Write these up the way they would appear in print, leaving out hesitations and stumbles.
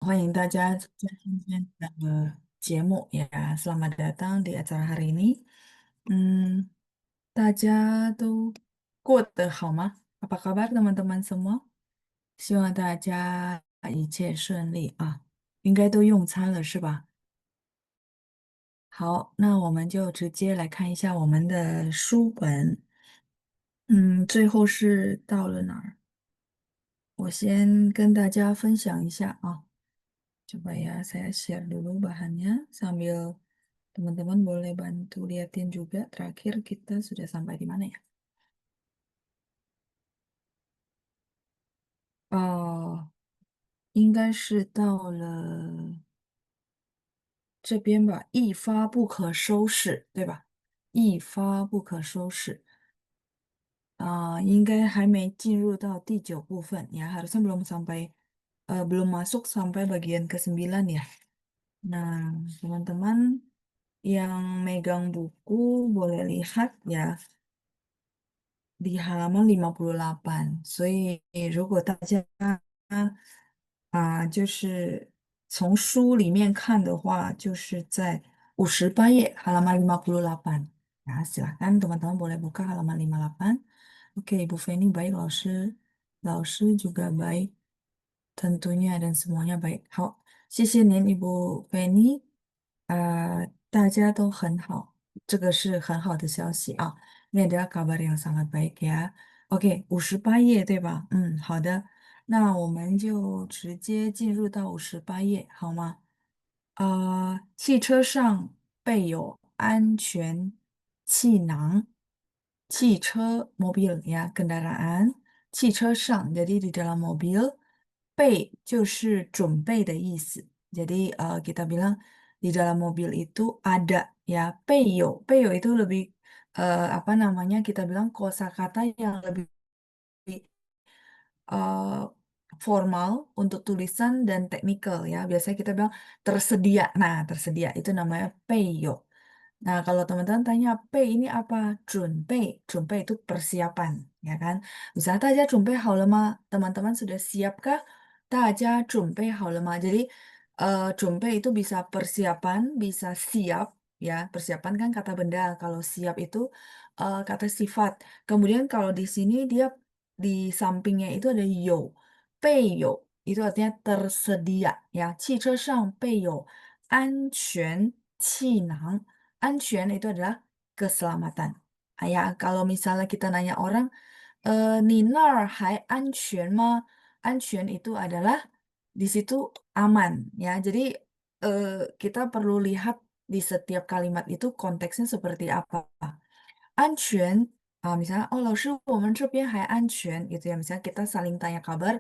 欢迎大家参加今天的节目呀，Selamat datang di acara hari ini。嗯，大家都过得好吗？Apa kabar teman-teman semua？希望大家一切顺利啊，应该都用餐了是吧？好，那我们就直接来看一下我们的书本。最后是到了哪儿？我先跟大家分享一下啊。Coba ya, saya share dulu bahannya sambil teman-teman boleh bantu liatin juga terakhir kita sudah sampai di mana ya? 哦，应该是到了这边吧，一发不可收拾，对吧？一发不可收拾应该还没进入到第9部分ya, harusnya belum masuk sampai bagian ke-9 ya. Nah, teman-teman yang megang buku boleh lihat ya di halaman 58。所以如果大家就是从书里面看的话，就是在58页 halaman 58. Nah, silakan teman-teman boleh buka halaman 58. Oke, Ibu Feni baik, 老师juga baik tentunya dan semuanya baik. 好，谢谢您，Ibu Feni。大家都很好，这个是很好的消息啊。Ini adalah kabar yang sangat baik ya. OK，58页对吧？好的，那我们就直接进入到58页，好吗？汽车上备有安全气囊。汽车 mobil ya kendaraan，汽车上 jadi di dalam mobil，备就是准备的意思。Jadi kita bilang di dalam mobil itu ada ya 备有itu lebih apa namanya kita bilang kosakata yang lebih eh, formal untuk tulisan dan teknikal ya. Biasanya kita bilang tersedia. Nah, tersedia itu namanya peyo. Nah, kalau teman-teman tanya P ini apa? Junpei. Junpei itu persiapan, ya kan? Misalnya 大家准备好了吗? Teman-teman sudah siapkah? 大家准备好了吗? Jadi junpei itu bisa persiapan, bisa siap, ya. Persiapan kan kata benda. Kalau siap itu kata sifat. Kemudian kalau di sini dia di sampingnya itu ada yo. Peyo itu artinya tersedia, ya. 汽车上备有安全气囊。安全itu adalah keselamatan. Ya, kalau misalnya kita nanya orang, "你那儿还安全吗?" 安全 itu adalah di situ aman, ya. Jadi kita perlu lihat di setiap kalimat itu konteksnya seperti apa. 安全misalnya, "Oh, 老师，我们这边还安全," gitu ya. Misalnya kita saling tanya kabar,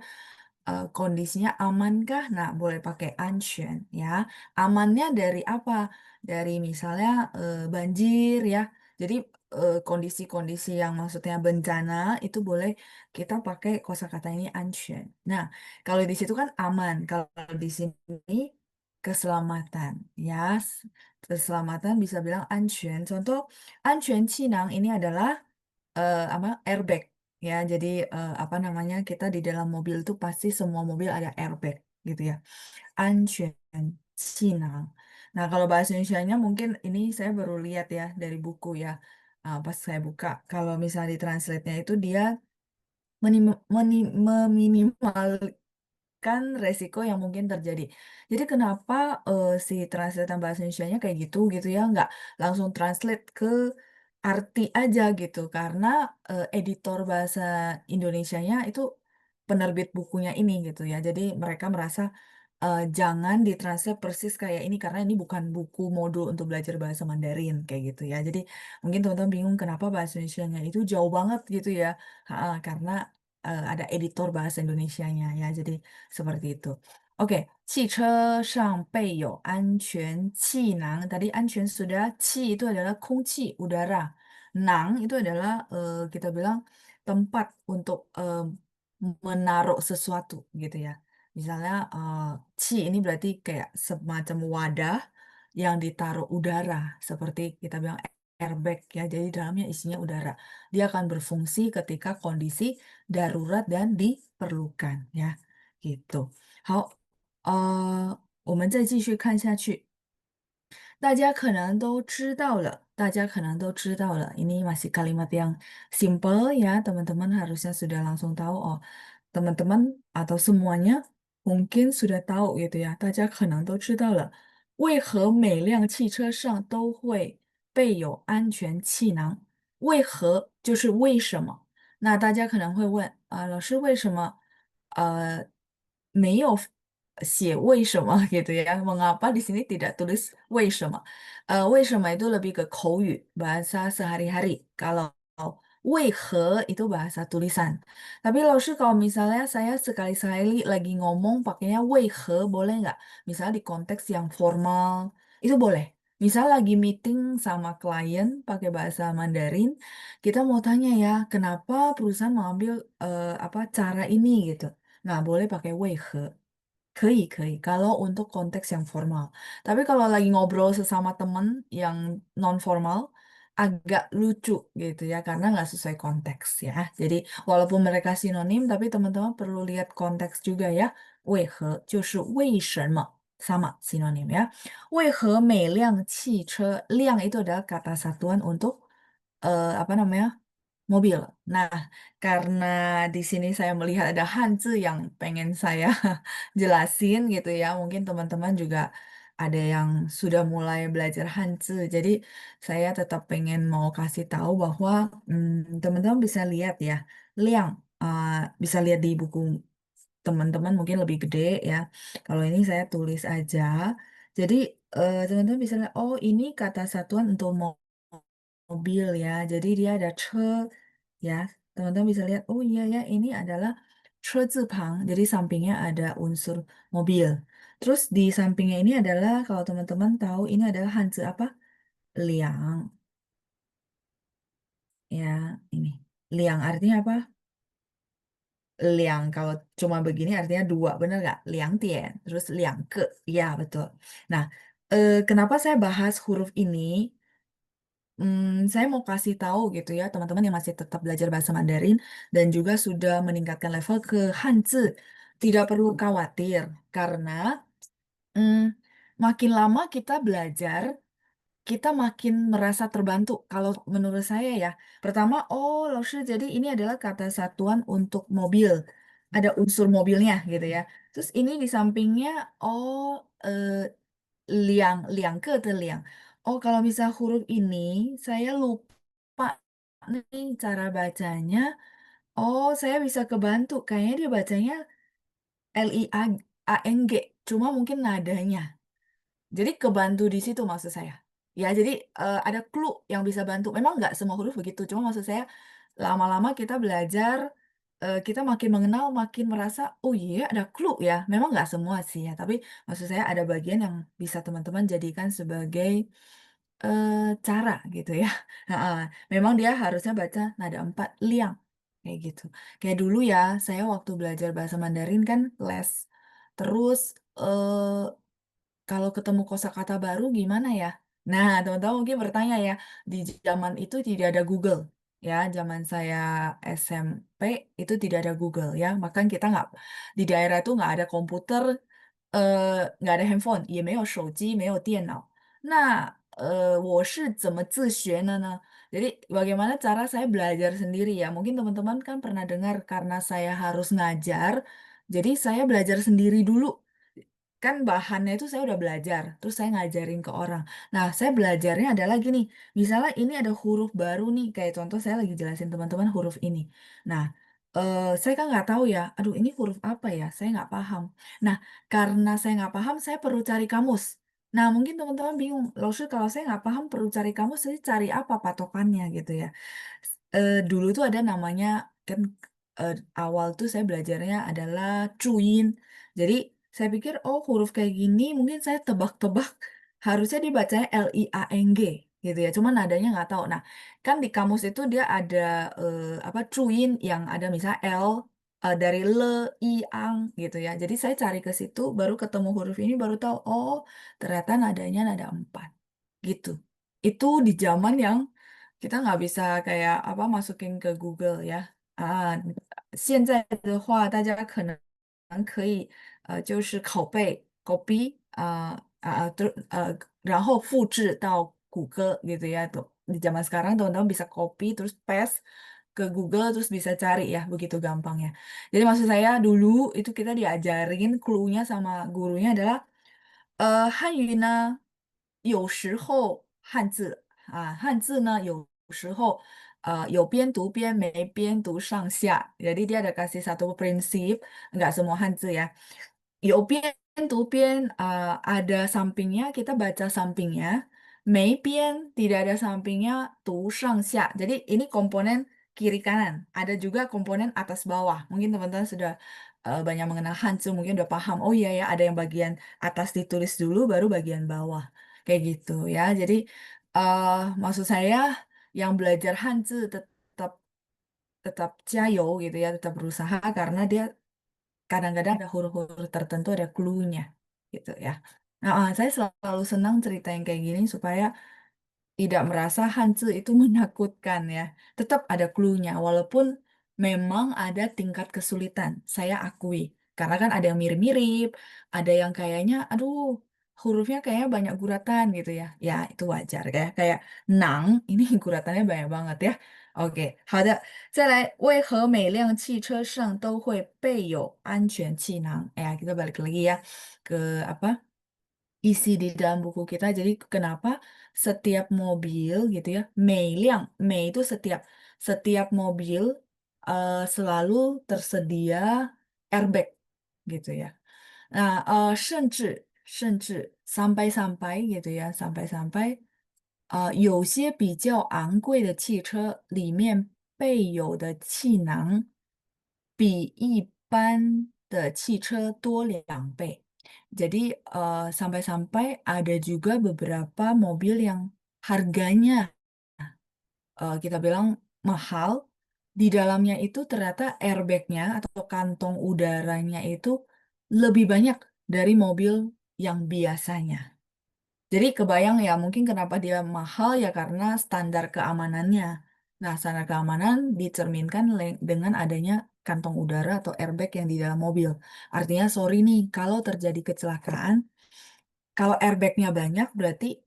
kondisinya amankah? Nah, boleh pakai 安全 ya. Amannya dari apa? Dari misalnya banjir ya. Jadi kondisi-kondisi yang maksudnya bencana itu boleh kita pakai kosakata ini 安全. Nah, kalau di situ kan aman. Kalau di sini keselamatan ya. Keselamatan bisa bilang 安全. Contoh 安全气囊 ini adalah apa airbag ya. Jadi apa namanya kita di dalam mobil itu pasti semua mobil ada airbag gitu ya. 安全气囊. Nah, kalau bahasa Indonesianya mungkin ini saya baru lihat ya dari buku ya. Pas saya buka, kalau misalnya di translate-nya itu dia meminimalkan resiko yang mungkin terjadi. Jadi kenapa si translate bahasa Indonesianya kayak gitu gitu ya, nggak langsung translate ke arti aja gitu, karena editor bahasa Indonesianya itu penerbit bukunya ini gitu ya. Jadi mereka merasa jangan ditranslate persis kayak ini karena ini bukan buku modul untuk belajar bahasa Mandarin kayak gitu ya. Jadi mungkin teman-teman bingung kenapa bahasa Indonesianya itu jauh banget gitu ya. Karena ada editor bahasa Indonesianya ya. Jadi seperti itu. Oke, 汽车上备有安全气囊. Tadi 安全 sudah, 气 itu adalah 空气, udara. Nang itu adalah kita bilang tempat untuk menaruh sesuatu gitu ya. Misalnya, ci ini berarti kayak semacam wadah yang ditaruh udara, seperti kita bilang airbag ya, jadi dalamnya isinya udara. Dia akan berfungsi ketika kondisi darurat dan diperlukan ya, gitu. 好我们再继续看下去。大家可能都知道了，大家可能都知道了. Ini masih kalimat yang simple ya, teman-teman harusnya sudah langsung tahu. Oh, teman-teman atau semuanya mungkin sudah tahu gitu ya. 大家可能都知道了，为何每辆汽车上都会备有安全气囊？为何就是为什么？那大家可能会问，老师为什么mengapa di sini tidak tulis 为什么 itu lebih ke 口语 bahasa sehari-hari. Kalau 为何 itu bahasa tulisan. Tapi lalu kalau misalnya saya sekali-sekali lagi ngomong pakainya 为何 boleh nggak? Misalnya di konteks yang formal, itu boleh. Misal lagi meeting sama klien pakai bahasa Mandarin, kita mau tanya ya, kenapa perusahaan mengambil apa cara ini gitu. Nah, boleh pakai 为何. Kalau untuk konteks yang formal. Tapi kalau lagi ngobrol sesama temen yang non formal, agak lucu gitu ya, karena nggak sesuai konteks ya. Jadi walaupun mereka sinonim, tapi teman-teman perlu lihat konteks juga ya. 为何就是为什么 sama sinonim ya. 为何每辆汽车，辆itu adalah kata satuan untuk apa namanya? Mobil. Nah, karena di sini saya melihat ada Hanzi yang pengen saya jelasin gitu ya. Mungkin teman-teman juga ada yang sudah mulai belajar Hanzi. Jadi saya tetap pengen mau kasih tahu bahwa teman-teman bisa lihat ya, Liang uh, bisa lihat di buku teman-teman mungkin lebih gede ya. Kalau ini saya tulis aja. Jadi teman-teman bisa lihat, oh ini kata satuan untuk mobil ya. Jadi dia ada ya. Teman-teman bisa lihat, oh iya ya, ini adalah 车字旁. Jadi sampingnya ada unsur mobil. Terus di sampingnya ini adalah, kalau teman-teman tahu, ini adalah hanzi apa? Liang. Ya, ini. Liang artinya apa? Liang. Kalau cuma begini artinya dua, bener nggak? Liang tian. Terus liang ke. Ya, betul. Nah, kenapa saya bahas huruf ini? Saya mau kasih tahu gitu ya, teman-teman yang masih tetap belajar bahasa Mandarin dan juga sudah meningkatkan level ke Hanzi, tidak perlu khawatir karena mm, makin lama kita belajar, kita makin merasa terbantu. Kalau menurut saya ya, pertama, oh, Laoshi, jadi ini adalah kata satuan untuk mobil, ada unsur mobilnya gitu ya. Terus ini di sampingnya, oh, eh, liang ke atau liang. Oh, kalau misal huruf ini saya lupa nih cara bacanya. Oh, saya bisa kebantu. Kayaknya dia bacanya Liang. Cuma mungkin nadanya. Jadi kebantu di situ maksud saya. Ya, jadi ada clue yang bisa bantu. Memang nggak semua huruf begitu. Cuma maksud saya lama-lama kita belajar, kita makin mengenal, makin merasa, oh iya ada clue ya. Memang nggak semua sih ya. Tapi maksud saya ada bagian yang bisa teman-teman jadikan sebagai eh, cara gitu ya. Nah, memang dia harusnya baca nada 4 liang. Kayak gitu. Kayak dulu ya, saya waktu belajar bahasa Mandarin kan les. Terus kalau ketemu kosakata baru gimana ya? Nah, teman-teman mungkin bertanya ya, di zaman itu tidak ada Google. Ya, zaman saya SMP itu tidak ada Google ya. Maka kita nggak di daerah itu nggak ada komputer, nggak ada handphone，也没有手机，没有电脑。我是怎么自学的呢？Jadi bagaimana cara saya belajar sendiri ya? Mungkin teman-teman kan pernah dengar karena saya harus ngajar, jadi saya belajar sendiri dulu. Kan bahannya itu saya udah belajar, terus saya ngajarin ke orang. Nah, saya belajarnya adalah gini, misalnya ini ada huruf baru nih, kayak contoh saya lagi jelasin teman-teman huruf ini. Nah, saya kan nggak tahu ya, aduh ini huruf apa ya, saya nggak paham. Nah, karena saya nggak paham, saya perlu cari kamus. Nah, mungkin teman-teman bingung, loh Shu, kalau saya nggak paham perlu cari kamus, saya cari apa patokannya gitu ya. Dulu tuh ada namanya, kan awal tuh saya belajarnya adalah Cuyin. Jadi saya pikir, oh huruf kayak gini mungkin saya tebak-tebak harusnya dibacanya Liang gitu ya. Cuma nadanya nggak tahu. Nah, kan di kamus itu dia ada apa Cuyin yang ada misalnya L dari le, i, ang gitu ya. Jadi saya cari ke situ baru ketemu huruf ini baru tahu, oh ternyata nadanya nada 4 gitu. Itu di zaman yang kita nggak bisa kayak apa masukin ke Google ya.啊，现在的话，大家可能可以就是拷贝copy 然后复制到Google gitu ya tuh. Di zaman sekarang teman-teman bisa copy terus paste ke Google terus bisa cari ya begitu gampangnya. Jadi maksud saya dulu itu kita diajarin clue-nya sama gurunya adalah 汉语呢有时候汉字呢有时候有边读边没边读上下. Jadi dia ada kasih satu prinsip, nggak semua Hanzi ya. Yo边读边ada sampingnya, kita baca sampingnya. 没边 tidak ada sampingnya, 读上下. Jadi ini komponen kiri kanan. Ada juga komponen atas bawah. Mungkin teman-teman sudah banyak mengenal Hanzi, mungkin udah paham. Oh iya ya, ada yang bagian atas ditulis dulu, baru bagian bawah. Kayak gitu ya. Jadi maksud saya yang belajar Hanzi tetap tetap jayo gitu ya, tetap berusaha karena dia kadang-kadang ada huruf-huruf tertentu ada clue-nya gitu ya. Nah, saya selalu senang cerita yang kayak gini supaya tidak merasa Hanzi itu menakutkan ya. Tetap ada clue-nya walaupun memang ada tingkat kesulitan. Saya akui. Karena kan ada yang mirip-mirip, ada yang kayaknya aduh hurufnya kayaknya banyak guratan gitu ya. Ya, itu wajar ya. Kayak nang ini guratannya banyak banget ya. Oke, 好的，再来，为何每辆汽车上都会备有安全气囊？Eh, kita balik lagi ya ke apa isi di dalam buku kita. Jadi kenapa setiap mobil gitu ya, 每辆, 每 itu setiap mobil selalu tersedia airbag gitu ya. Nah, 甚至 sampai-sampai gitu ya, sampai-sampai 有些比较昂贵的汽车里面备有的气囊比一般的汽车多2倍. Jadi sampai-sampai ada juga beberapa mobil yang harganya kita bilang mahal, di dalamnya itu ternyata airbagnya atau kantong udaranya itu lebih banyak dari mobil yang biasanya. Jadi kebayang ya mungkin kenapa dia mahal ya karena standar keamanannya. Nah, standar keamanan dicerminkan dengan adanya kantong udara atau airbag yang di dalam mobil. Artinya, sorry nih, kalau terjadi kecelakaan, kalau airbagnya banyak berarti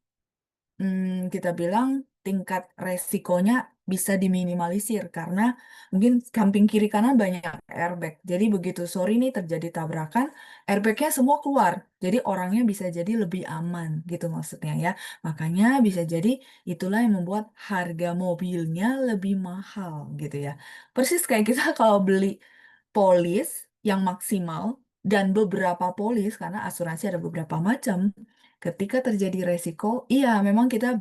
kita bilang tingkat resikonya bisa diminimalisir karena mungkin samping kiri kanan banyak airbag. Jadi begitu sorry nih terjadi tabrakan, airbagnya semua keluar. Jadi orangnya bisa jadi lebih aman gitu maksudnya ya. Makanya bisa jadi itulah yang membuat harga mobilnya lebih mahal gitu ya. Persis kayak kita kalau beli polis yang maksimal dan beberapa polis karena asuransi ada beberapa macam. Ketika terjadi resiko, iya memang kita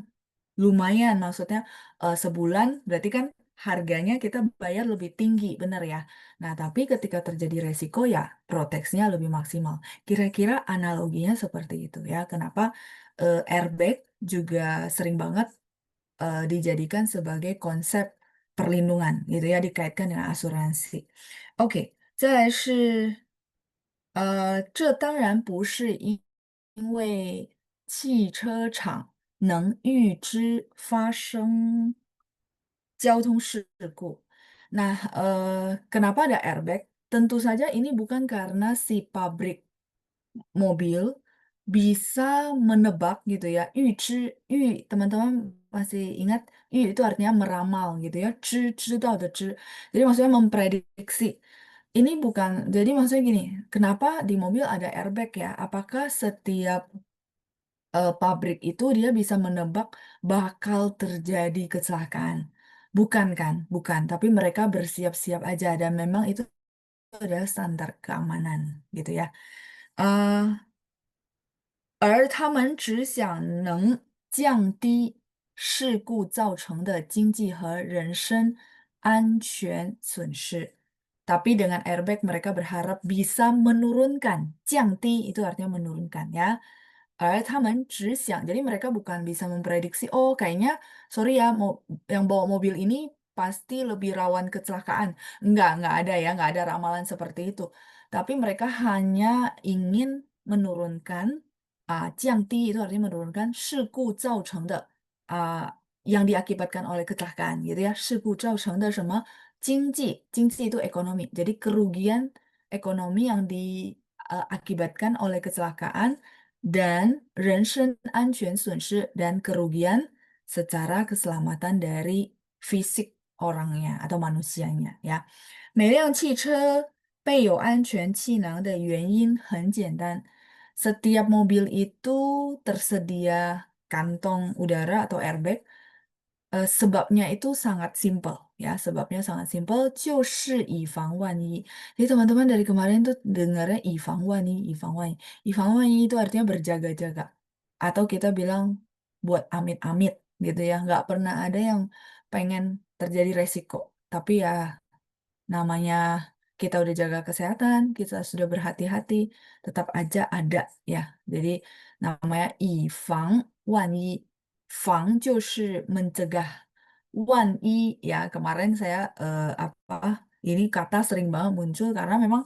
lumayan maksudnya sebulan berarti kan harganya kita bayar lebih tinggi, benar ya. Nah, tapi ketika terjadi resiko ya proteksinya lebih maksimal. Kira-kira analoginya seperti itu ya. Kenapa airbag juga sering banget dijadikan sebagai konsep perlindungan gitu ya, dikaitkan dengan asuransi. Oke, 再来是这当然不是因为汽车厂能预知发生交通事故. Nah, kenapa ada airbag? Tentu saja ini bukan karena si pabrik mobil bisa menebak gitu ya. 预知, teman-teman masih ingat, 预 itu artinya meramal gitu ya. 知道的知. Jadi maksudnya memprediksi. Ini bukan, jadi maksudnya gini, kenapa di mobil ada airbag ya? Apakah setiap pabrik itu dia bisa menebak bakal terjadi kecelakaan? Bukan kan? Bukan, tapi mereka bersiap-siap aja dan memang itu adalah standar keamanan gitu ya. Eh, 而他们只想能降低事故造成的经济和人身安全损失. Tapi dengan airbag mereka berharap bisa menurunkan, 降低 itu artinya menurunkan ya. 而他们只想, jadi mereka bukan bisa memprediksi, oh kayaknya, sorry ya, yang bawa mobil ini pasti lebih rawan kecelakaan. Enggak ada ya, enggak ada ramalan seperti itu. Tapi mereka hanya ingin menurunkan 降低 itu artinya menurunkan 事故造成的 yang diakibatkan oleh kecelakaan gitu ya. 事故造成的什么经济, 经济 itu ekonomi. Jadi kerugian ekonomi yang akibatkan oleh kecelakaan dan 人身安全损失 dan kerugian secara keselamatan dari fisik orangnya atau manusianya ya. 每辆汽车备有安全气囊的原因很简单. Setiap mobil itu tersedia kantong udara atau airbag. Sebabnya itu sangat simpel ya, sebabnya sangat simpel, 就是以防万一. Jadi teman-teman dari kemarin tuh dengarnya 以防万一, 以防万一. 以防万一 itu artinya berjaga-jaga. Atau kita bilang buat amit-amit gitu ya. Nggak pernah ada yang pengen terjadi resiko. Tapi ya namanya kita udah jaga kesehatan, kita sudah berhati-hati, tetap aja ada ya. Jadi namanya 以防万一. Fang 就是 mencegah. 万一 ya kemarin saya apa ini kata sering banget muncul karena memang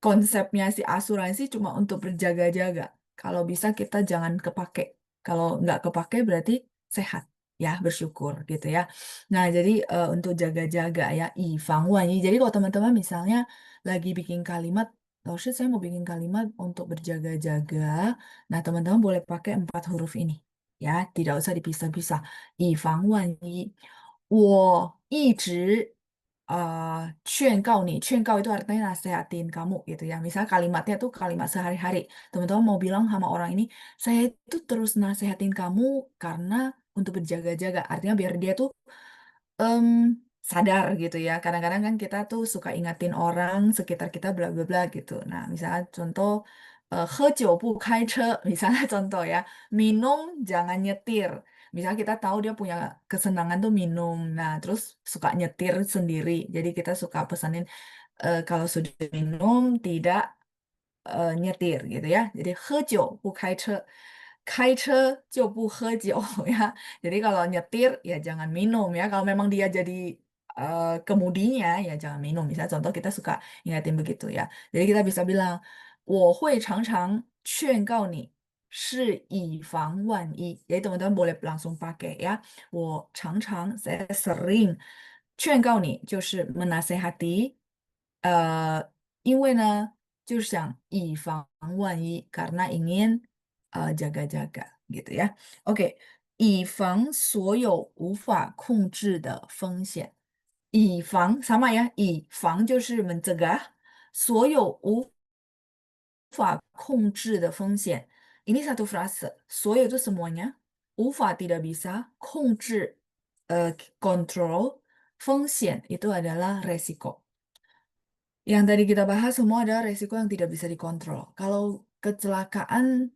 konsepnya si asuransi cuma untuk berjaga-jaga. Kalau bisa kita jangan kepake. Kalau nggak kepake berarti sehat ya, bersyukur gitu ya. Nah, jadi untuk jaga-jaga ya, 以防万一. Jadi kalau teman-teman misalnya lagi bikin kalimat, Shit, saya mau bikin kalimat untuk berjaga-jaga. Nah, teman-teman boleh pakai 4 huruf ini. Ya, tidak usah dipisah-pisah. 以防万一. 劝告 itu artinya nasehatin kamu gitu ya. Misalnya kalimatnya tuh kalimat sehari-hari. Teman-teman mau bilang sama orang ini, saya itu terus nasehatin kamu karena untuk berjaga-jaga. Artinya biar dia tuh em, sadar gitu ya. Kadang-kadang kan kita tuh suka ingatin orang sekitar kita bla bla bla gitu. Nah, misalnya contoh 喝酒不开车, misalnya contoh ya, minum jangan nyetir. Misalnya kita tahu dia punya kesenangan tuh minum, nah terus suka nyetir sendiri. Jadi kita suka pesanin kalau sudah minum tidak nyetir gitu ya. Jadi 喝酒不开车, 开车就不喝酒 ya. Jadi kalau nyetir ya jangan minum ya. Kalau memang dia jadi kemudinya ya jangan minum. Misalnya contoh kita suka ingatin begitu ya. Jadi kita bisa bilang 我会常常劝告你是以防万一. Jadi teman-teman boleh langsung pakai ya. 我常常 saya sering 劝告你就是 menasehati. 因为呢就是想以防万一 karena ingin jaga-jaga gitu ya. Oke, 以防所有无法控制的风险. 以防 sama ya, 以防就是 mencegah 所有无法控制的风险. Ini satu frase. 所有 itu semuanya. 无法 tidak bisa. 控制 control. 风险 itu adalah resiko. Yang tadi kita bahas semua ada resiko yang tidak bisa dikontrol. Kalau kecelakaan,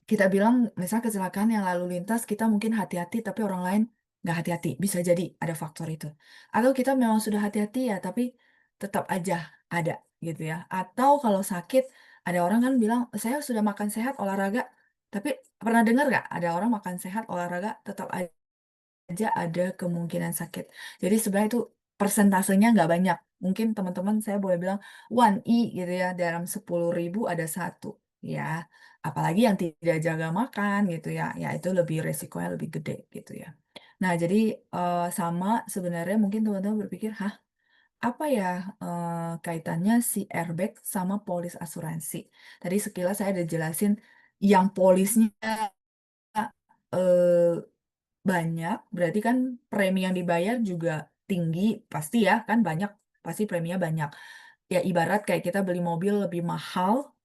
kita bilang misal kecelakaan yang lalu lintas, kita mungkin hati-hati tapi orang lain nggak hati-hati. Bisa jadi ada faktor itu. Atau kita memang sudah hati-hati ya, tapi tetap aja ada gitu ya. Atau kalau sakit, ada orang kan bilang, saya sudah makan sehat, olahraga. Tapi pernah dengar nggak ada orang makan sehat, olahraga, tetap aja ada kemungkinan sakit. Jadi sebenarnya itu persentasenya nggak banyak. Mungkin teman-teman saya boleh bilang 1i gitu ya, dalam 10.000 ada satu. Ya, apalagi yang tidak jaga makan gitu ya, ya itu lebih resikonya lebih gede gitu ya. Nah, jadi sama sebenarnya mungkin teman-teman berpikir, hah, apa ya kaitannya si airbag sama polis asuransi? Tadi sekilas saya udah jelasin yang polisnya eh, banyak, berarti kan premi yang dibayar juga tinggi, pasti ya, kan banyak, pasti preminya banyak. Ya ibarat kayak kita beli mobil lebih mahal,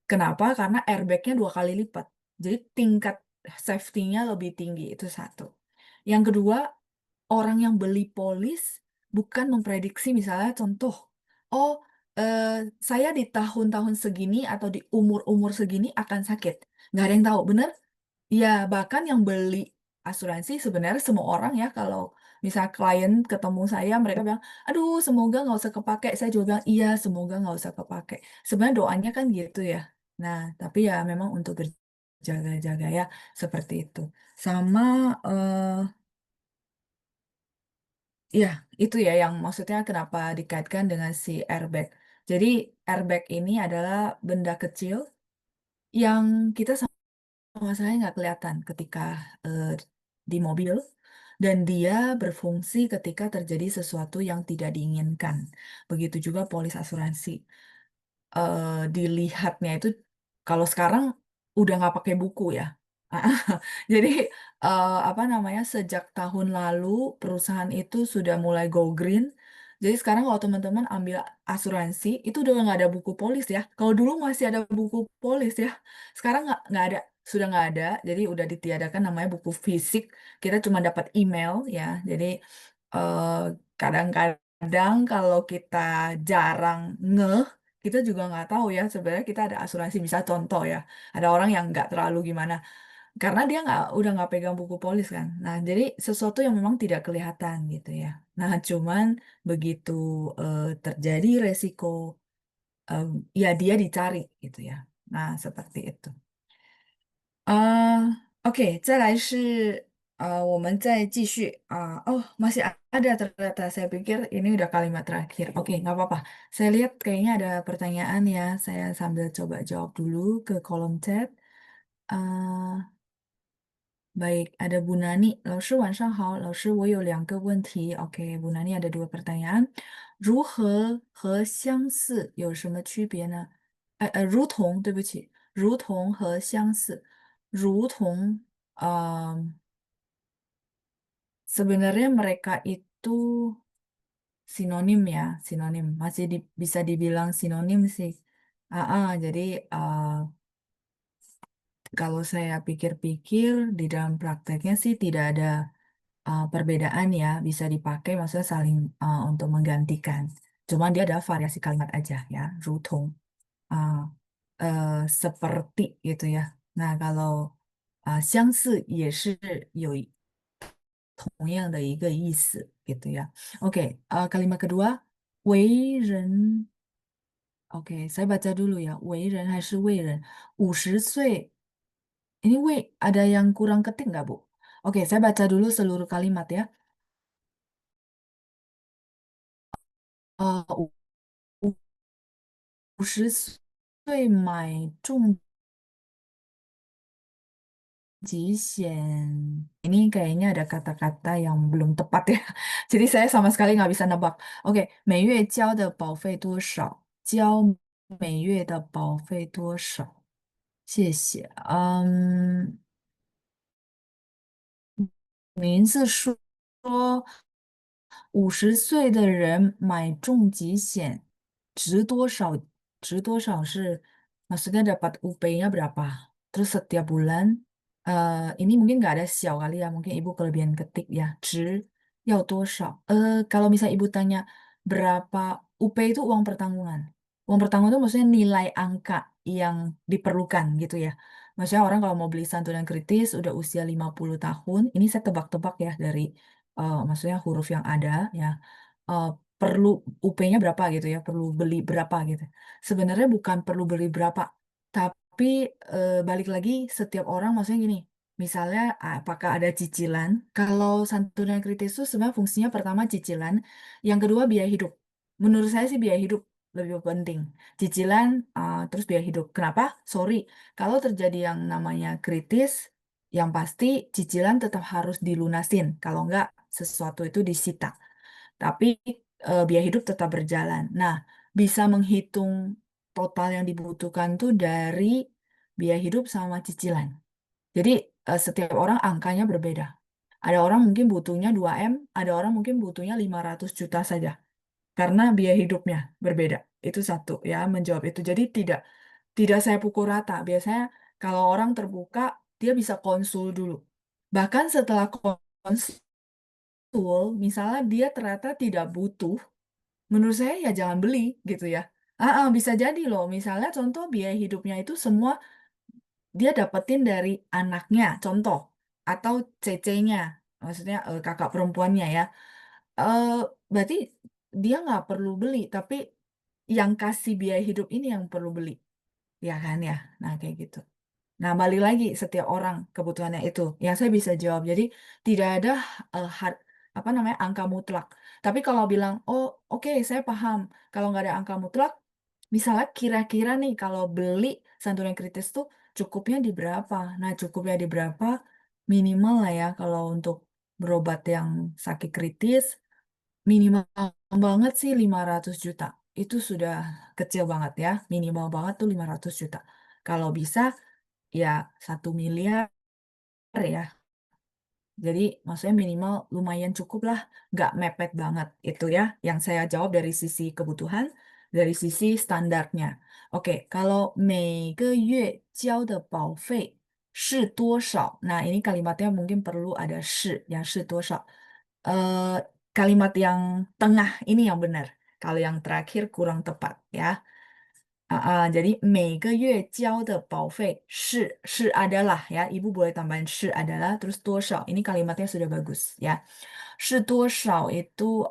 kenapa? Karena airbagnya 2 kali lipat. Jadi tingkat safety-nya lebih tinggi, itu satu. Yang kedua, orang yang beli polis bukan memprediksi misalnya contoh, oh eh, saya di tahun-tahun segini atau di umur-umur segini akan sakit. Nggak ada yang tahu, bener? Ya, bahkan yang beli asuransi sebenarnya semua orang ya, kalau misal klien ketemu saya, mereka bilang, aduh semoga nggak usah kepake. Saya juga bilang, iya semoga nggak usah kepake. Sebenarnya doanya kan gitu ya. Nah, tapi ya memang untuk berjaga-jaga ya, seperti itu. Sama, ya itu ya yang maksudnya kenapa dikaitkan dengan si airbag. Jadi airbag ini adalah benda kecil yang kita masalahnya nggak kelihatan ketika eh, di mobil dan dia berfungsi ketika terjadi sesuatu yang tidak diinginkan. Begitu juga polis asuransi. dilihatnya itu kalau sekarang udah nggak pakai buku ya. Jadi apa namanya sejak tahun lalu perusahaan itu sudah mulai go green. Jadi sekarang kalau teman-teman ambil asuransi itu udah nggak ada buku polis ya. Kalau dulu masih ada buku polis ya, sekarang nggak ada, sudah nggak ada. Jadi udah ditiadakan namanya buku fisik. Kita cuma dapat email ya. Jadi eh, kadang-kadang kalau kita jarang ngeh, kita juga nggak tahu ya sebenarnya kita ada asuransi. Bisa contoh ya, ada orang yang nggak terlalu gimana karena dia udah nggak pegang buku polis kan. Nah, jadi sesuatu yang memang tidak kelihatan gitu ya. Nah, cuman begitu terjadi resiko, ya dia dicari gitu ya. Nah, seperti itu. OK，再来是我们再继续oh masih ada ternyata. Saya pikir ini udah kalimat terakhir. Oke, nggak apa-apa. Saya lihat kayaknya ada pertanyaan ya. Saya sambil coba jawab dulu ke kolom chat. Ah, Baik, ada Bu Nani. 老师晚上好，老师我有2个问题。OK， Bu Nani ada 2 pertanyaan. 如何和相似有什么区别呢？如同，对不起，如同和相似，如同，sebenarnya mereka itu sinonim ya, sinonim. Masih bisa dibilang sinonim sih. Jadi uh, kalau saya pikir-pikir di dalam prakteknya sih tidak ada perbedaan ya, bisa dipakai maksudnya saling untuk menggantikan. Cuma dia ada variasi kalimat aja ya, rutong, uh, seperti gitu ya. Nah, kalau 相似也是有同样的一个意思 gitu ya. Oke, kalimat kedua, 为人. Oke, saya baca dulu ya. 为人还是为人？50岁. Ini ada yang kurang ketik nggak, Bu? Oke, saya baca dulu seluruh kalimat ya. 五50岁买重疾险. Ini kayaknya ada kata-kata yang belum tepat ya. Jadi saya sama sekali nggak bisa nebak. Oke, 每月交的保费多少？交每月的保费多少？名字说50岁的人买重疾险值多少？值多少是maksudnya dapat UP-nya berapa? Terus setiap bulan ini mungkin nggak ada sial kali ya, mungkin ibu kelebihan ketik ya. 值要多少? Kalau misalnya ibu tanya berapa UP itu uang pertanggungan. Uang pertanggungan itu maksudnya nilai angka yang diperlukan gitu ya. Maksudnya orang kalau mau beli santunan kritis udah usia 50 tahun, ini saya tebak-tebak ya dari maksudnya huruf yang ada ya. eh, Perlu UP-nya berapa gitu ya, perlu beli berapa gitu. Sebenarnya bukan perlu beli berapa, tapi balik lagi setiap orang maksudnya gini, misalnya apakah ada cicilan? Kalau santunan kritis itu sebenarnya fungsinya pertama cicilan, yang kedua biaya hidup. Menurut saya sih biaya hidup lebih penting. Cicilan terus biaya hidup. Kenapa? Sorry, kalau terjadi yang namanya kritis, yang pasti cicilan tetap harus dilunasin. Kalau enggak, sesuatu itu disita. Tapi biaya hidup tetap berjalan. Nah, bisa menghitung total yang dibutuhkan tuh dari biaya hidup sama cicilan. Jadi setiap orang angkanya berbeda. Ada orang mungkin butuhnya 2M, ada orang mungkin butuhnya 500 juta saja. Karena biaya hidupnya berbeda. Itu satu ya, menjawab itu. Jadi tidak saya pukul rata. Biasanya kalau orang terbuka, dia bisa konsul dulu. Bahkan setelah konsul, misalnya dia ternyata tidak butuh, menurut saya ya jangan beli gitu ya. Bisa jadi loh, misalnya contoh biaya hidupnya itu semua dia dapetin dari anaknya, contoh, atau cece-nya, maksudnya kakak perempuannya ya. Eh, Berarti dia nggak perlu beli, tapi yang kasih biaya hidup ini yang perlu beli, ya kan ya. Nah kayak gitu. Nah, balik lagi setiap orang kebutuhannya itu. Yang saya bisa jawab. Jadi tidak ada apa namanya angka mutlak. Tapi kalau bilang, oh oke saya paham. Kalau nggak ada angka mutlak, misalnya kira-kira nih kalau beli santunan kritis tuh cukupnya di berapa? Nah, cukupnya di berapa? Minimal lah ya kalau untuk berobat yang sakit kritis, minimal banget sih 500 juta. itu sudah kecil banget ya, minimal banget tuh 500 juta. Kalau bisa ya 1 miliar ya. Jadi maksudnya minimal lumayan cukup lah, nggak mepet banget itu ya. Yang saya jawab dari sisi kebutuhan, dari sisi standarnya. Oke, kalau 每个月交的保费是多少? Nah, ini kalimatnya mungkin perlu ada 是, yang 是多少. Kalimat yang tengah ini yang benar. Kalau yang terakhir kurang tepat ya. Jadi 每个月交的保费是 adalah ya, ibu boleh tambahin 是 adalah terus 多少 ini kalimatnya sudah bagus ya. 是多少 itu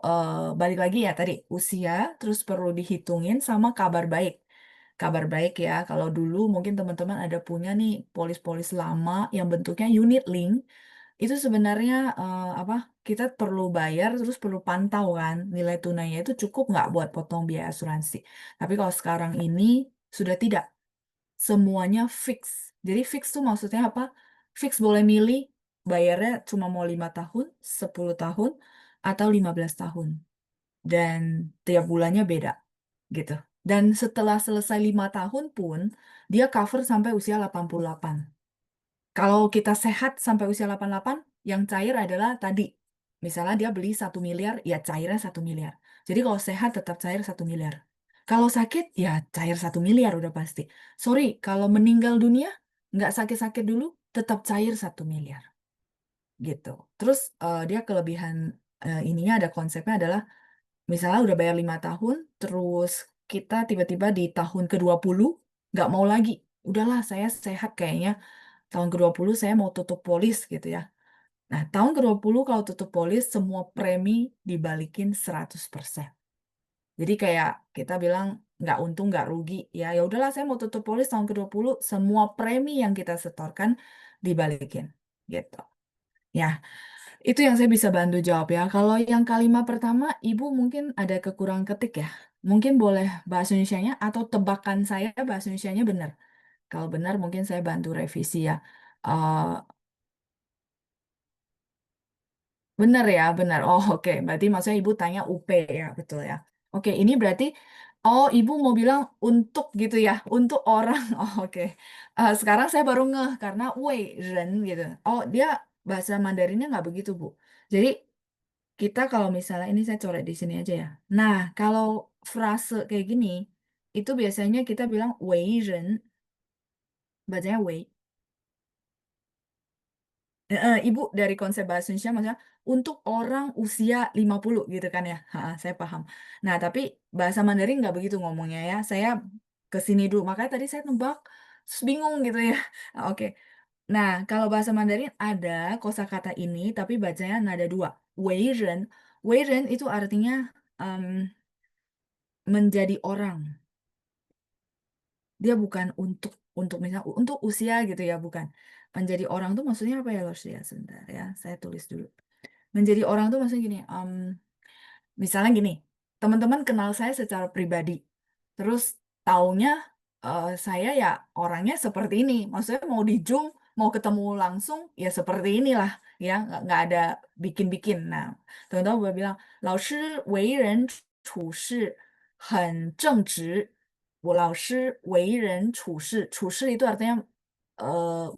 balik lagi ya tadi usia terus perlu dihitungin sama kabar baik. Kabar baik ya. Kalau dulu mungkin teman-teman ada punya nih polis-polis lama yang bentuknya unit link itu sebenarnya apa? Kita perlu bayar terus perlu pantau kan nilai tunainya itu cukup nggak buat potong biaya asuransi. Tapi kalau sekarang ini sudah tidak, semuanya fix. Jadi fix tuh maksudnya apa? Fix boleh milih bayarnya cuma mau 5 tahun, 10 tahun, atau 15 tahun. Dan tiap bulannya beda gitu. Dan setelah selesai 5 tahun pun, dia cover sampai usia 88. Kalau kita sehat sampai usia 88, yang cair adalah tadi. Misalnya dia beli 1 miliar, ya cairnya 1 miliar. Jadi kalau sehat tetap cair 1 miliar. Kalau sakit, ya cair 1 miliar udah pasti. Sorry, kalau meninggal dunia, nggak sakit-sakit dulu, tetap cair 1 miliar. Gitu. Terus dia kelebihan ininya ada konsepnya adalah, misalnya udah bayar 5 tahun, terus kita tiba-tiba di tahun ke-20, nggak mau lagi. Udahlah, saya sehat kayaknya tahun ke-20 saya mau tutup polis gitu ya. Nah, tahun ke-20 kalau tutup polis semua premi dibalikin 100%. Jadi kayak kita bilang nggak untung nggak rugi ya. Ya udahlah saya mau tutup polis tahun ke-20 semua premi yang kita setorkan dibalikin gitu. Ya, itu yang saya bisa bantu jawab ya. Kalau yang kalimat pertama Ibu mungkin ada kekurangan ketik ya. Mungkin boleh bahasa Indonesianya atau tebakan saya bahasa Indonesianya benar. Kalau benar mungkin saya bantu revisi ya. Eh, Benar ya, benar. Oh, oke. Berarti maksudnya Ibu tanya UP ya, betul ya. Oke, ini berarti, oh, Ibu mau bilang untuk gitu ya, untuk orang. Oh, oke. Sekarang saya baru ngeh karena wei, ren gitu. Oh, dia bahasa Mandarinnya nggak begitu, Bu. Jadi, kita kalau misalnya, ini saya coret di sini aja ya. Nah, kalau frase kayak gini, itu biasanya kita bilang wei ren, bacanya wei. Ibu dari konsep bahasa Indonesia maksudnya untuk orang usia 50 gitu kan ya. Ha, saya paham. Nah, tapi bahasa Mandarin nggak begitu ngomongnya ya. Saya ke sini dulu. Makanya tadi saya nebak terus bingung gitu ya. Oke. Nah, kalau bahasa Mandarin ada kosakata ini tapi bacanya nada dua. Weizhen. Weizhen itu artinya em, menjadi orang. Dia bukan untuk misal untuk usia gitu ya, bukan. Menjadi orang tuh maksudnya apa ya, Lors? Ya, sebentar ya. Saya tulis dulu. Menjadi orang tuh maksudnya gini, misalnya gini, teman-teman kenal saya secara pribadi, terus taunya saya ya orangnya seperti ini, maksudnya mau di Zoom, mau ketemu langsung, ya seperti inilah, ya nggak ada bikin-bikin. Nah, teman-teman boleh bilang, 老师为人处事很正直. 我老师为人处事, 处事 itu artinya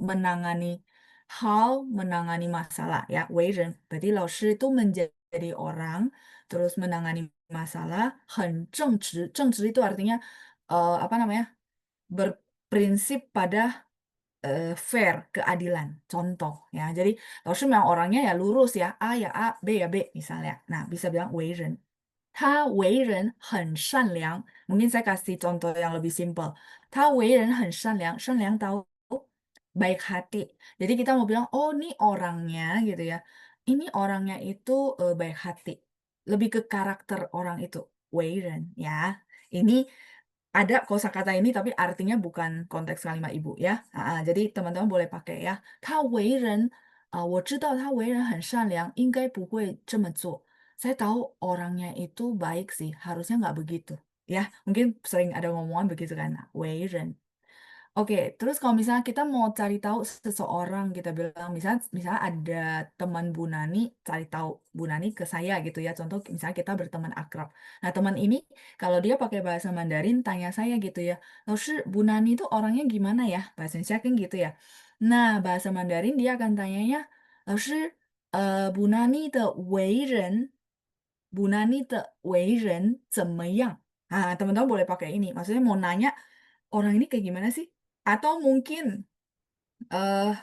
menangani hal, menangani masalah ya. 为人 berarti 老师 itu menjadi orang terus menangani masalah 很正直. 正直 itu artinya apa namanya? Berprinsip pada fair, keadilan. Contoh ya. Jadi 老师 memang orangnya ya lurus ya, A ya A, B ya B misalnya. Nah, bisa bilang 为人. 他为人很善良. Mungkin saya kasih contoh yang lebih simpel. 他为人很善良. 善良 tahu baik hati. Jadi kita mau bilang, oh ini orangnya gitu ya. Ini orangnya itu baik hati. Lebih ke karakter orang itu. Weiren ya. Ini ada kosakata ini tapi artinya bukan konteks kalimat ibu ya. Jadi teman-teman boleh pakai ya. 他为人 我知道他为人很善良，应该不会这么做. Saya tahu orangnya itu baik sih, harusnya nggak begitu. Ya, mungkin sering ada ngomongan begitu kan. 为人 Oke, terus kalau misalnya kita mau cari tahu seseorang, kita bilang misalnya ada teman Bu Nani, cari tahu Bu Nani ke saya gitu ya. Contoh misalnya kita berteman akrab. Nah, teman ini kalau dia pakai bahasa Mandarin tanya saya gitu ya, "Laoshi, Bu Nani itu orangnya gimana ya?" Bahasa Indonesia kan gitu ya. Nah, bahasa Mandarin dia akan tanyanya, "Laoshi, Bu Nani de wei ren, Bu Nani de wei ren 怎么样?" Nah, teman-teman boleh pakai ini. Maksudnya mau nanya orang ini kayak gimana sih? Atau mungkin, eh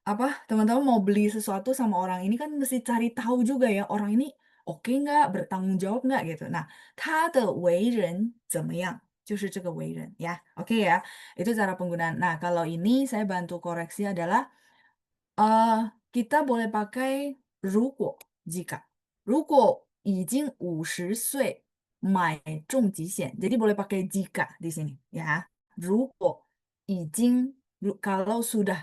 apa, teman-teman mau beli sesuatu sama orang ini kan mesti cari tahu juga ya, orang ini oke nggak, bertanggung jawab nggak gitu. Nah, 他的为人怎么样？就是这个为人ya. Oke ya, itu cara penggunaan. Nah, kalau ini saya bantu koreksi adalah eh kita boleh pakai 如果 jika. 如果已经50岁买重疾险. Jadi boleh pakai jika di sini ya. 如果已经, kalau sudah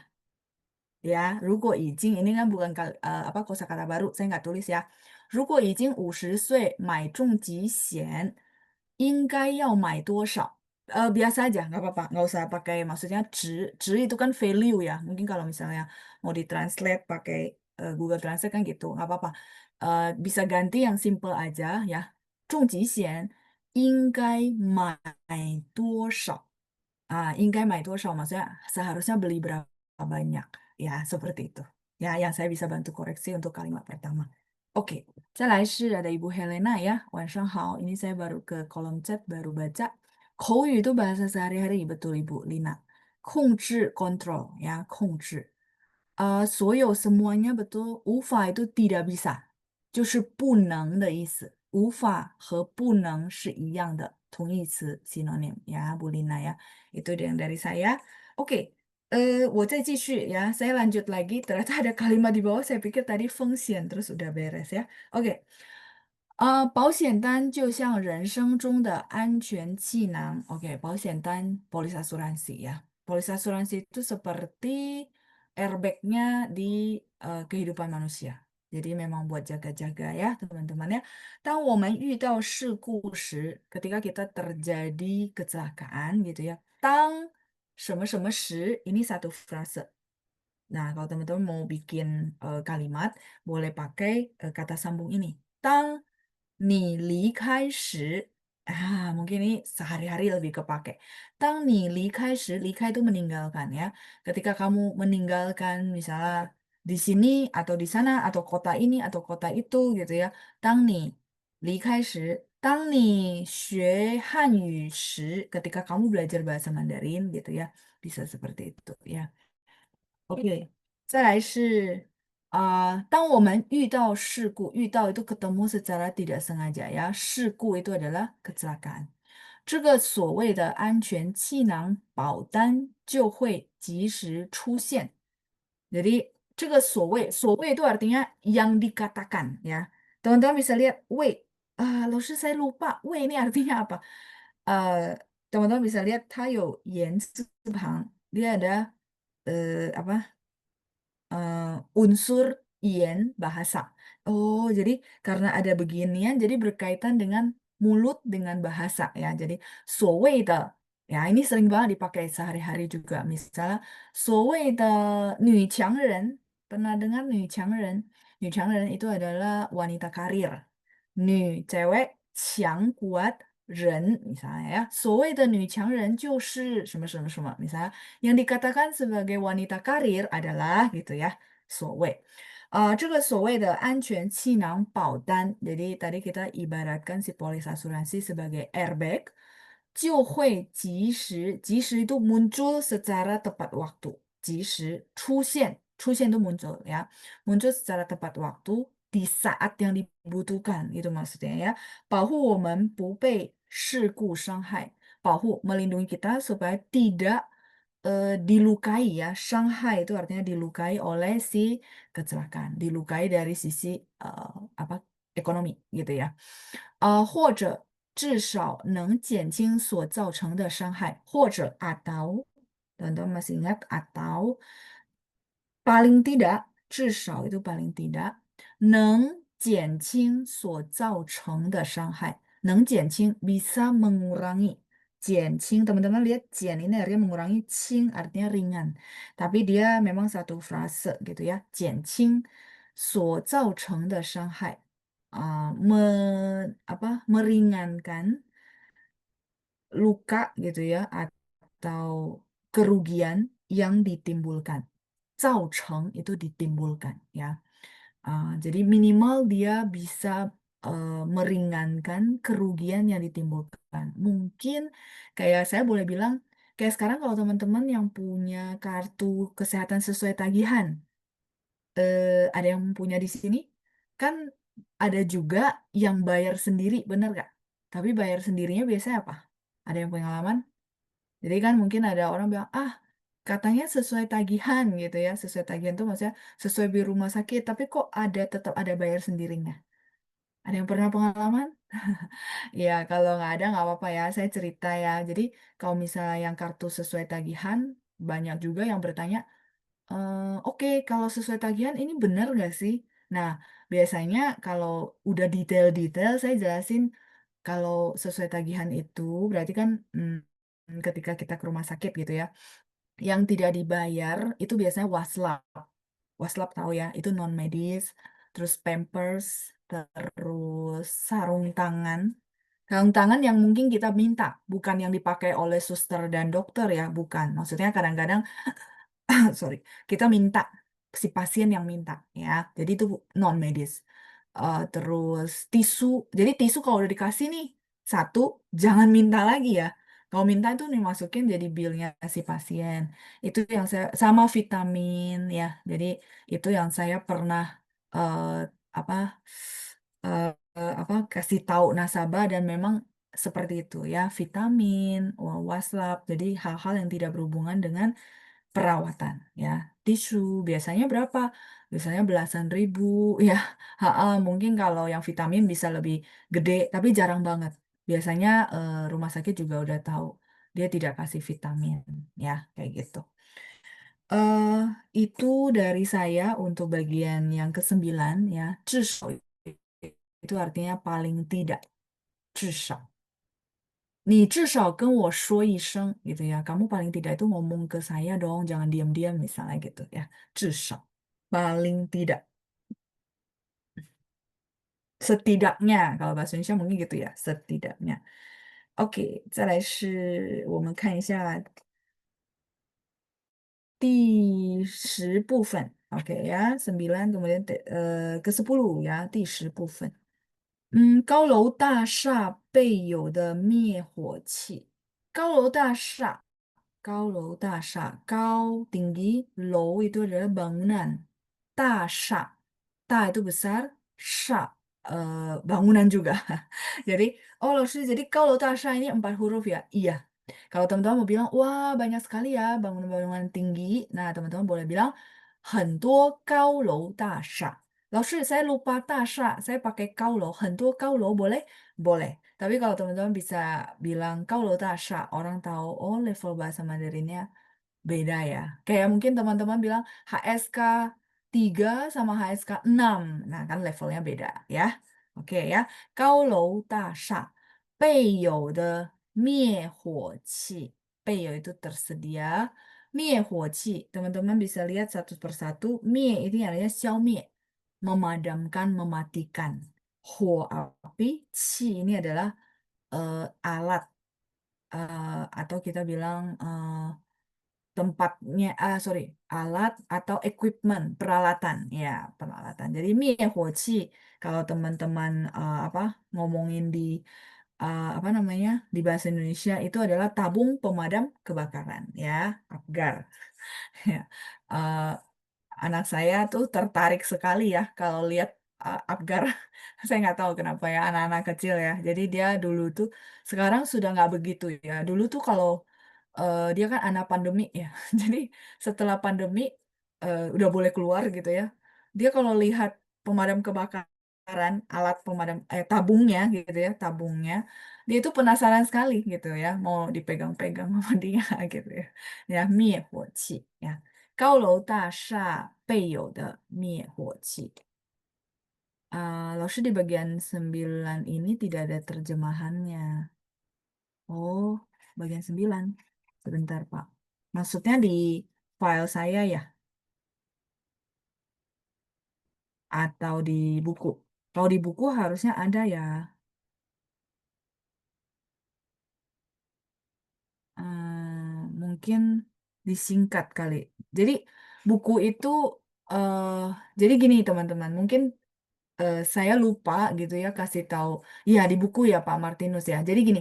ya, 如果已经 ini kan bukan apa kosakata baru, saya nggak tulis ya. 如果已经50岁买重疾险，应该要买多少? Biasa aja, nggak apa-apa, nggak usah pakai maksudnya 值itu kan value ya. Mungkin kalau misalnya mau ditranslate pakai Google Translate kan gitu, nggak apa-apa. Bisa ganti yang simple aja ya. 重疾险应该买多少? 应该买多少 maksudnya seharusnya beli berapa banyak. Ya, seperti itu. Ya, yang saya bisa bantu koreksi untuk kalimat pertama. Oke, 再来是 ada Ibu Helena ya. 晚上好, ini saya baru ke kolom chat, baru baca. 口语 itu bahasa sehari-hari, betul Ibu Lina. 控制 control ya, 控制. 所有 semuanya betul, 无法 itu tidak bisa, 就是不能的意思. 无法和不能是一样的同义词 synonym ya, Bu Lina ya. Itu yang dari saya. Oke, 我再继续 ya. Saya lanjut lagi. Ternyata ada kalimat di bawah. Saya pikir tadi fungsian terus udah beres ya. Oke. 保险单就像人生中的安全气囊. Oke, 保险单 polis asuransi ya. Polis asuransi itu seperti airbagnya di kehidupan manusia. Jadi memang buat jaga-jaga ya teman-teman ya. 当我们遇到事故时, ketika kita terjadi kecelakaan gitu ya. 当什么什么时, ini satu frase. Nah, kalau teman-teman mau bikin kalimat, boleh pakai kata sambung ini. 当你离开时, mungkin ini sehari-hari lebih kepake. 当你离开时,离开 itu meninggalkan ya. Ketika kamu meninggalkan misalnya di sini atau di sana atau kota ini atau kota itu gitu ya. 当你离开时, 当你学汉语时, ketika kamu belajar bahasa Mandarin gitu ya. Bisa seperti itu ya. Oke, 再来是当我们遇到事故, 遇到 itu ketemu secara tidak sengaja ya, 事故 itu adalah kecelakaan. 这个所谓的安全气囊保单就会及时出现. Jadi 这个所谓 itu artinya yang dikatakan ya. Teman-teman bisa lihat, wait, 老师 saya lupa, wait ini artinya apa? Eh, teman-teman bisa lihat 它有言字旁, dia ada apa? Unsur yen bahasa. Oh, jadi karena ada beginian, jadi berkaitan dengan mulut dengan bahasa ya. Jadi, 所谓的, ya ini sering banget dipakai sehari-hari juga. Misalnya, 所谓的女强人, pernah dengar 女强人? 女强人 itu adalah wanita karir. 女 cewek, 强 kuat, 人 misalnya ya. 所谓的女强人就是什么什么什么. Misalnya, yang dikatakan sebagai wanita karir adalah gitu ya, 所谓. 这个所谓的安全气囊保单, jadi tadi kita ibaratkan si polis asuransi sebagai airbag, 就会及时 itu muncul secara tepat waktu. 及时出现 itu muncul ya, muncul secara tepat waktu di saat yang dibutuhkan, itu maksudnya ya. 保护我们不被事故伤害, 保护 melindungi kita supaya tidak dilukai ya. Shanghai itu artinya dilukai oleh si kecelakaan, dilukai dari sisi apa ekonomi gitu ya. 或者至少能减轻所造成的伤害, 或者 atau, teman-teman masih ingat atau, paling tidak, 至少 itu paling tidak, 能减轻所造成的伤害, 能减轻 bisa mengurangi Jianqing, teman-teman lihat jian ini artinya mengurangi, qing artinya ringan. Tapi dia memang satu frase gitu ya. Jianqing 所造成的伤害. Meringankan luka gitu ya atau kerugian yang ditimbulkan. 造成 itu ditimbulkan ya. Jadi minimal dia bisa meringankan kerugian yang ditimbulkan. Mungkin kayak saya boleh bilang, kayak sekarang kalau teman-teman yang punya kartu kesehatan sesuai tagihan, ada yang punya di sini, kan ada juga yang bayar sendiri, bener gak? Tapi bayar sendirinya biasanya apa? Ada yang pengalaman? Jadi kan mungkin ada orang bilang, katanya sesuai tagihan gitu ya. Sesuai tagihan tuh maksudnya sesuai biaya rumah sakit, tapi kok tetap ada bayar sendirinya. Ada yang pernah pengalaman? Ya, kalau nggak apa-apa ya, saya cerita ya. Jadi kalau misalnya yang kartu sesuai tagihan, banyak juga yang bertanya, oke, kalau sesuai tagihan ini benar nggak sih? Nah, biasanya kalau udah detail-detail, saya jelasin kalau sesuai tagihan itu berarti kan ketika kita ke rumah sakit gitu ya, yang tidak dibayar itu biasanya waslap. Waslap tahu ya, itu non medis, terus Pampers, terus sarung tangan. Sarung tangan yang mungkin kita minta, bukan yang dipakai oleh suster dan dokter ya, bukan. Maksudnya kadang-kadang, sorry, kita minta, si pasien yang minta ya. Jadi itu non medis. Terus tisu, jadi tisu kalau udah dikasih nih, satu, jangan minta lagi ya. Kalau minta itu nih masukin jadi billnya si pasien. Itu yang saya sama vitamin ya. Jadi itu yang saya pernah eh, apa kasih tahu nasabah dan memang seperti itu ya, vitamin, waslap. Jadi hal-hal yang tidak berhubungan dengan perawatan ya. Tisu biasanya berapa? Biasanya belasan ribu ya. Mungkin kalau yang vitamin bisa lebih gede, tapi jarang banget. Biasanya rumah sakit juga udah tahu dia tidak kasih vitamin ya, kayak gitu. eh itu dari saya untuk bagian yang kesembilan ya. 至少 itu artinya paling tidak. 至少你至少跟我说一声 gitu ya. Kamu paling tidak itu ngomong ke saya dong, jangan diam-diam misalnya gitu ya. 至少 paling tidak. Setidaknya kalau bahasa Indonesia mungkin gitu ya, setidaknya. Oke, 再来是我们看一下第10部分. Oke ya, 9 kemudian ke-10 ya, 第10部分. 高楼大厦备有的灭火器。高楼大厦, tinggi, low itu adalah bangunan. Tasha, ta itu besar, sha bangunan juga. Jadi, jadi kalau tasha ini 4 huruf ya? Iya. Kalau teman-teman mau bilang, wah banyak sekali ya bangunan-bangunan tinggi. Nah, teman-teman boleh bilang, 很多高楼大厦. 老师, saya lupa tasha, saya pakai kaulo, 很多高楼 boleh? Boleh. Tapi kalau teman-teman bisa bilang kaulo tasha, orang tahu, oh level bahasa Mandarinnya beda ya. Kayak mungkin teman-teman bilang HSK 3 sama HSK 6. Nah, kan levelnya beda ya. Oke ya. 高楼大厦备有的灭火器. 备有 itu tersedia. 灭火器, teman-teman bisa lihat satu persatu. Mie ini artinya 消灭, memadamkan, mematikan. Ho api, chi ini adalah alat atau kita bilang tempatnya, alat atau equipment, peralatan, ya, peralatan. Jadi灭火器, kalau teman-teman ngomongin di apa namanya di bahasa Indonesia itu adalah tabung pemadam kebakaran, ya, Apgar. Ya. Eh, Anak saya tuh tertarik sekali ya kalau lihat Apgar. Saya nggak tahu kenapa ya anak-anak kecil ya. Jadi dia dulu tuh sekarang sudah nggak begitu ya. Dulu tuh kalau dia kan anak pandemi ya. Jadi setelah pandemi udah boleh keluar gitu ya. Dia kalau lihat pemadam kebakaran, alat pemadam tabungnya gitu ya, tabungnya, dia itu penasaran sekali gitu ya, mau dipegang-pegang sama dia gitu ya. Ya, 灭火器 ya. 高楼大厦备有的灭火器. Lalu di bagian 9 ini tidak ada terjemahannya. Oh. bagian 9. Sebentar, Pak. Maksudnya di file saya ya, atau di buku? Kalau di buku harusnya ada ya. Mungkin disingkat kali. Jadi buku itu, eh jadi gini teman-teman, mungkin saya lupa gitu ya kasih tahu. Ya di buku ya Pak Martinus ya. Jadi gini,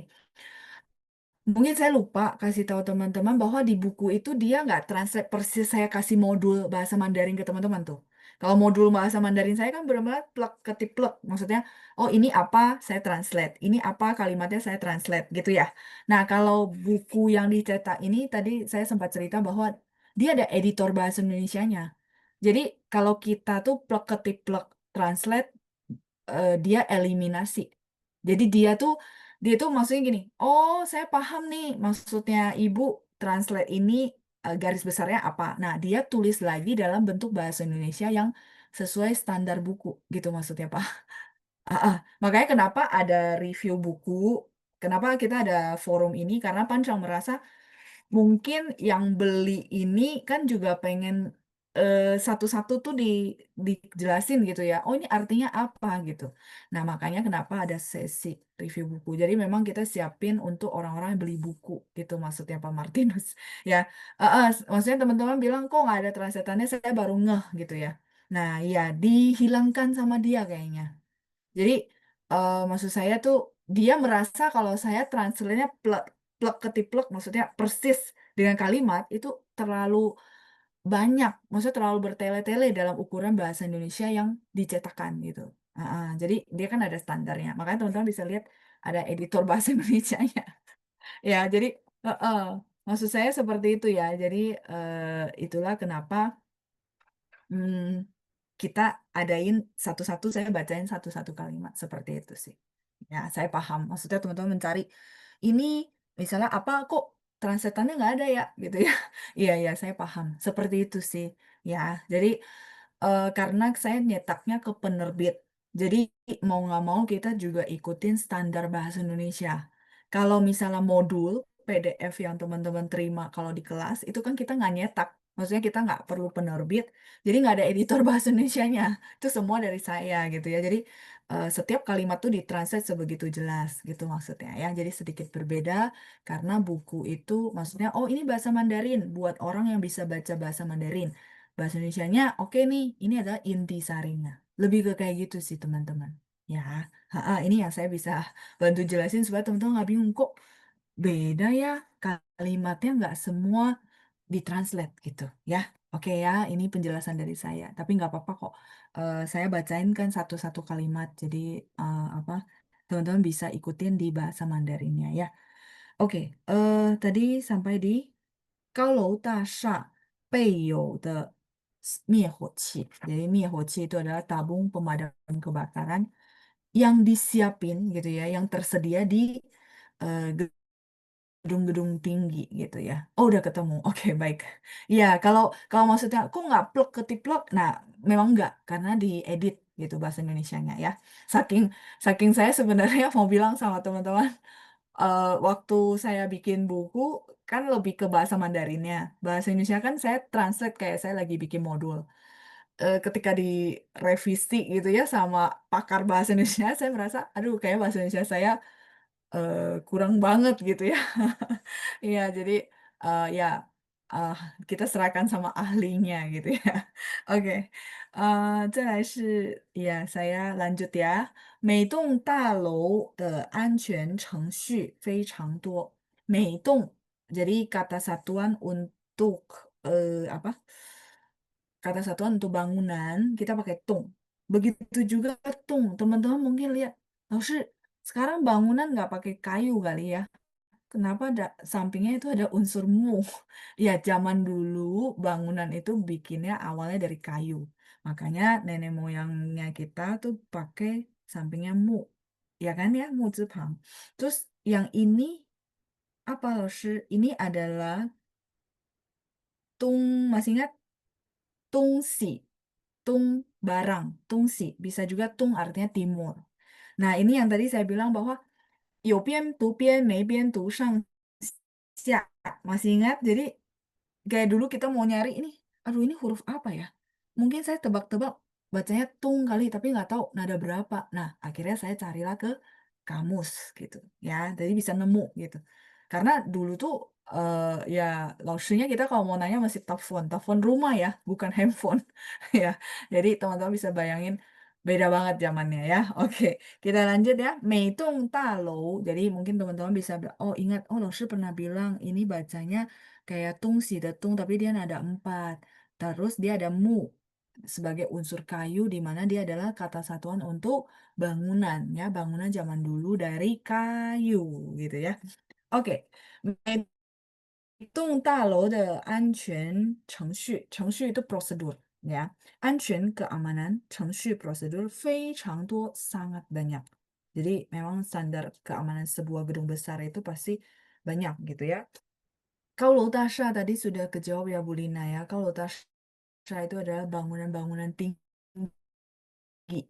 mungkin saya lupa kasih tahu teman-teman bahwa di buku itu dia nggak translate persis saya kasih modul bahasa Mandarin ke teman-teman tuh. Kalau modul bahasa Mandarin saya kan benar-benar plek ketip plek. Maksudnya, oh ini apa saya translate, ini apa kalimatnya saya translate gitu ya. Nah kalau buku yang dicetak ini tadi saya sempat cerita bahwa dia ada editor bahasa Indonesianya. Jadi kalau kita tuh plek ketip plek translate, dia eliminasi. Jadi dia tuh maksudnya gini, oh saya paham nih maksudnya ibu translate ini, garis besarnya apa. Nah dia tulis lagi dalam bentuk bahasa Indonesia yang sesuai standar buku gitu maksudnya Pak. Ah, ah. Makanya kenapa ada review buku, kenapa kita ada forum ini, karena Pancang merasa mungkin yang beli ini kan juga pengen satu-satu tuh dijelasin gitu ya. Oh ini artinya apa gitu. Nah makanya kenapa ada sesi review buku. Jadi memang kita siapin untuk orang-orang yang beli buku gitu maksudnya Pak Martinus. Ya, maksudnya teman-teman bilang kok nggak ada translatannya, saya baru ngeh gitu ya. Nah ya dihilangkan sama dia kayaknya. Jadi maksud saya tuh dia merasa kalau saya translate-nya plek, plek ketiplek, maksudnya persis dengan kalimat itu terlalu banyak, maksudnya terlalu bertele-tele dalam ukuran bahasa Indonesia yang dicetakkan gitu. Jadi dia kan ada standarnya. Makanya teman-teman bisa lihat ada editor bahasa Indonesianya. Ya, jadi maksud saya seperti itu ya. Jadi itulah kenapa hmm, kita adain satu-satu, saya bacain satu-satu kalimat seperti itu sih. Ya, saya paham. Maksudnya teman-teman mencari ini misalnya apa kok translatannya nggak ada ya gitu ya. Iya, iya, saya paham. Seperti itu sih. Ya, jadi karena saya nyetaknya ke penerbit. Jadi mau nggak mau kita juga ikutin standar bahasa Indonesia. Kalau misalnya modul PDF yang teman-teman terima kalau di kelas, itu kan kita nggak nyetak. Maksudnya kita nggak perlu penerbit, jadi nggak ada editor bahasa Indonesianya. Itu semua dari saya gitu ya. Jadi setiap kalimat tuh ditranslate sebegitu jelas gitu maksudnya ya. Jadi sedikit berbeda karena buku itu maksudnya, oh ini bahasa Mandarin buat orang yang bisa baca bahasa Mandarin. Bahasa Indonesianya, oke nih, ini adalah intisarinya. Lebih ke kayak gitu sih teman-teman. Ya, ini yang saya bisa bantu jelasin supaya teman-teman nggak bingung kok beda ya kalimatnya nggak semua ditranslate gitu ya. Oke ya, ini penjelasan dari saya. Tapi nggak apa-apa kok. Saya bacain kan satu-satu kalimat, jadi apa teman-teman bisa ikutin di bahasa Mandarinnya ya. Oke, tadi sampai di Gaolou dasha beiyou de灭火器. Jadi 灭火器itu adalah tabung pemadam kebakaran yang disiapin gitu ya, yang tersedia di eh, gedung-gedung tinggi gitu ya. Oh, udah ketemu. Oke, baik. Ya, kalau kalau maksudnya kok nggak plek ketiplek, nah memang nggak karena diedit gitu bahasa Indonesianya ya. Saking saking saya sebenarnya mau bilang sama teman-teman, waktu saya bikin buku kan lebih ke bahasa Mandarinnya. Bahasa Indonesia kan saya translate kayak saya lagi bikin modul. Ketika direvisi gitu ya sama pakar bahasa Indonesia, saya merasa, aduh kayak bahasa Indonesia saya kurang banget gitu ya. Iya, jadi ya uh, kita serahkan sama ahlinya gitu ya. Oke, 再来是 saya lanjut ya. 每栋大楼的安全程序非常多。每栋 jadi kata satuan untuk apa? Kata satuan untuk bangunan kita pakai tung. Begitu juga tung. Teman-teman mungkin lihat, sekarang bangunan nggak pakai kayu kali ya. Kenapa ada sampingnya itu ada unsur mu? Ya, zaman dulu bangunan itu bikinnya awalnya dari kayu. Makanya nenek moyangnya kita tuh pakai sampingnya mu. Ya kan ya, mu zepang. Terus yang ini apa loh? Ini adalah tung, masih ingat? Tungsi. Tung barang, tungsi. Bisa juga tung artinya timur. Nah, ini yang tadi saya bilang bahwa 有边读边没边读上 Xia. Masih ingat? Jadi kayak dulu kita mau nyari ini, aduh ini huruf apa ya? Mungkin saya tebak-tebak bacanya tung kali, tapi nggak tahu nada berapa. Nah, akhirnya saya carilah ke kamus gitu, ya. Jadi bisa nemu gitu. Karena dulu tuh ya launchingnya kita kalau mau nanya masih telepon, telepon rumah ya, bukan handphone ya. Jadi teman-teman bisa bayangin beda banget zamannya ya. Oke, kita lanjut ya. Meitung Talou. Jadi mungkin teman-teman bisa oh ingat, oh Laoshi pernah bilang ini bacanya kayak tung si de tung tapi dia ada 4. Terus dia ada mu sebagai unsur kayu di mana dia adalah kata satuan untuk bangunan ya, bangunan zaman dulu dari kayu gitu ya. Oke. Hitung Dalo de 安全程序，程序 itu prosedur ya. 安全 keamanan, 程序 prosedur 非常多 sangat banyak. Jadi memang standar keamanan sebuah gedung besar itu pasti banyak gitu ya. Kalau dasar tadi sudah kejawab ya Bu Lina ya. Kalau dasar itu adalah bangunan-bangunan tinggi.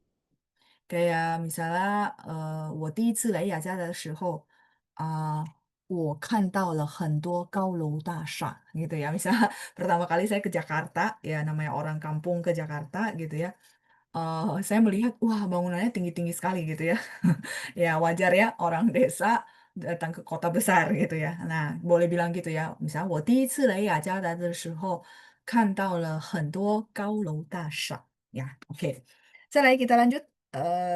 Kayak misalnya, 我第一次来雅加的时候，我看到了很多高楼大厦 gitu ya. Misalnya pertama kali saya ke Jakarta, ya namanya orang kampung ke Jakarta gitu ya. Saya melihat, wah bangunannya tinggi-tinggi sekali gitu ya. Ya wajar ya orang desa datang ke kota besar gitu ya. Nah, boleh bilang gitu ya. Misalnya, 我第一次来雅加达的时候，看到了很多高楼大厦 ya. Oke.再来 kita lanjut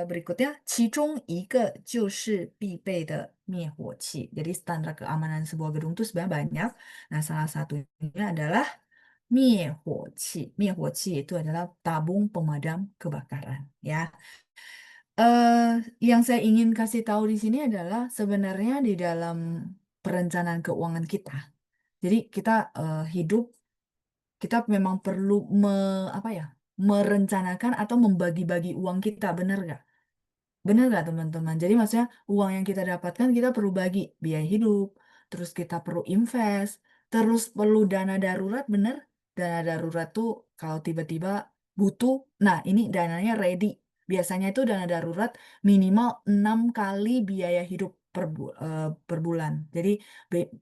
berikutnya, 其中一个就是必备的灭火器. Jadi standar keamanan sebuah gedung itu sebenarnya banyak. Nah, salah satunya adalah 灭火器. 灭火器 itu adalah tabung pemadam kebakaran ya. eh yang saya ingin kasih tahu di sini adalah sebenarnya di dalam perencanaan keuangan kita. Jadi kita hidup, kita memang perlu apa ya, merencanakan atau membagi-bagi uang kita, benar nggak? Benar nggak teman-teman? Jadi maksudnya uang yang kita dapatkan kita perlu bagi biaya hidup, terus kita perlu invest, terus perlu dana darurat, bener? Dana darurat tuh kalau tiba-tiba butuh, nah ini dananya ready. Biasanya itu dana darurat minimal 6 kali biaya hidup per bulan. Jadi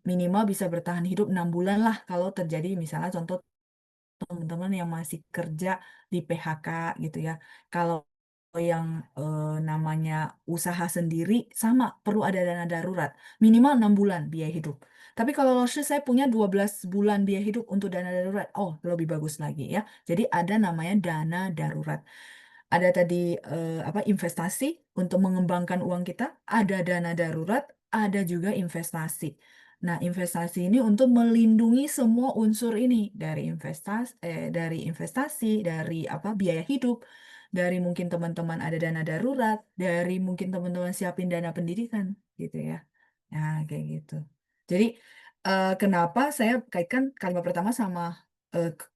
minimal bisa bertahan hidup 6 bulan lah kalau terjadi misalnya contoh teman-teman yang masih kerja di PHK gitu ya. Kalau yang namanya usaha sendiri sama perlu ada dana darurat minimal 6 bulan biaya hidup. Tapi kalau Loshi saya punya 12 bulan biaya hidup untuk dana darurat. Oh, lebih bagus lagi ya. Jadi ada namanya dana darurat. Ada tadi apa investasi untuk mengembangkan uang kita, ada dana darurat, ada juga investasi. Nah, investasi ini untuk melindungi semua unsur ini dari investasi, dari apa biaya hidup, dari mungkin teman-teman ada dana darurat, dari mungkin teman-teman siapin dana pendidikan gitu ya. Nah, kayak gitu. Jadi kenapa saya kaitkan kalimat pertama sama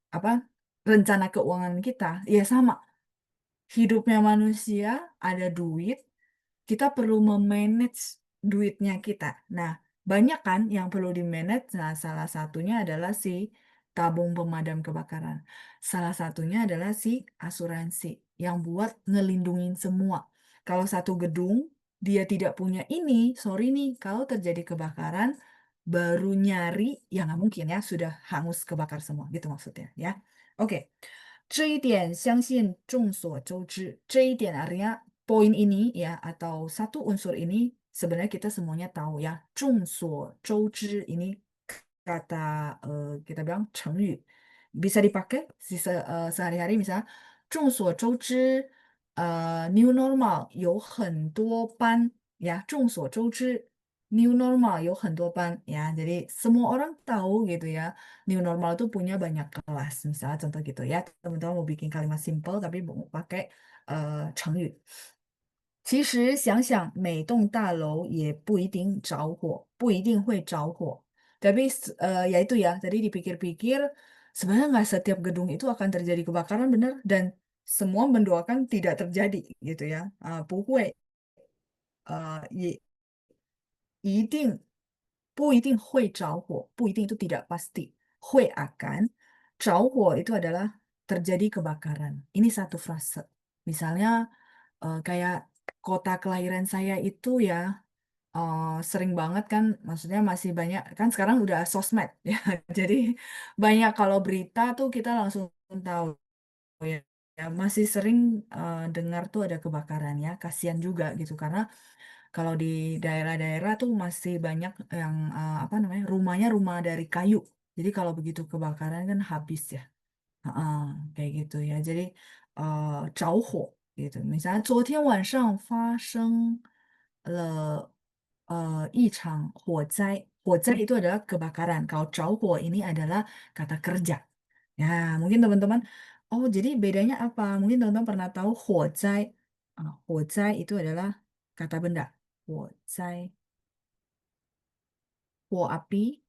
apa rencana keuangan kita? Ya sama hidupnya manusia ada duit, kita perlu memanage duitnya kita. Nah, banyak kan yang perlu di-manage. Nah, salah satunya adalah si tabung pemadam kebakaran. Salah satunya adalah si asuransi yang buat ngelindungin semua. Kalau satu gedung dia tidak punya ini, sorry nih, kalau terjadi kebakaran, baru nyari, ya nggak mungkin ya, sudah hangus kebakar semua, gitu maksudnya ya. Oke. 这一点相信众所周知. 这一点 artinya poin ini ya atau satu unsur ini sebenarnya kita semuanya tahu ya. 众所周知 ini kata kita bilang 成语 bisa dipakai sehari-hari misalnya 众所周知 new normal 有很多班 ya 众所周知 new normal 有很多班 ya jadi semua orang tahu gitu ya new normal itu punya banyak kelas misalnya contoh gitu ya teman-teman mau bikin kalimat simple tapi mau pakai 成语其实想想，每栋大楼也不一定着火，不一定会着火。Tapi ya itu ya, tadi dipikir-pikir sebenarnya nggak setiap gedung itu akan terjadi kebakaran bener dan semua mendoakan tidak terjadi gitu ya. 不会，也一定不一定会着火，不一定itu tidak pasti. 会 akan, 着火 itu adalah terjadi kebakaran. Ini satu frase. Misalnya kayak kota kelahiran saya itu ya sering banget kan, maksudnya masih banyak kan sekarang udah sosmed ya, jadi banyak kalau berita tuh kita langsung tahu ya. Ya, masih sering dengar tuh ada kebakaran ya, kasihan juga gitu karena kalau di daerah-daerah tuh masih banyak yang apa namanya rumahnya rumah dari kayu, jadi kalau begitu kebakaran kan habis ya. Heeh, kayak gitu ya. Jadi 着火 gitu. Misalnya 昨天晚上发生了一场火灾. itu adalah kebakaran. Kalau 着火 ini adalah kata kerja. Ya, mungkin teman-teman, oh jadi bedanya apa? Mungkin teman-teman pernah tahu 火灾. 火灾 itu adalah kata benda. 火灾, 火 api,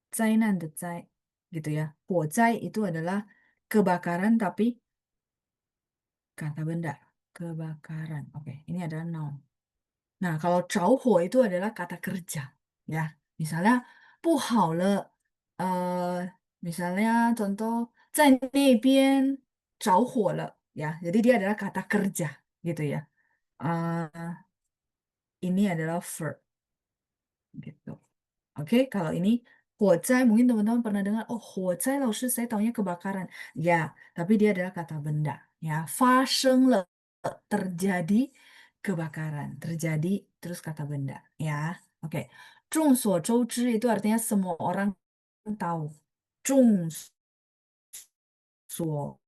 灾难 的灾, gitu ya. 火灾 itu adalah kebakaran tapi kata benda, kebakaran. Oke, ini adalah noun. Nah, kalau 着火 itu adalah kata kerja, ya. Misalnya, 不好了, misalnya contoh, 在那边着火了, ya. Jadi dia adalah kata kerja, gitu ya. Ini adalah verb, gitu. Oke, kalau ini 火灾 mungkin teman-teman pernah dengar, oh 火灾 老师 saya taunya kebakaran. Ya, tapi dia adalah kata benda. Ya, 发生了, terjadi kebakaran. Terjadi terus kata benda. Ya, oke. 众所周知 itu artinya semua orang tahu. 众所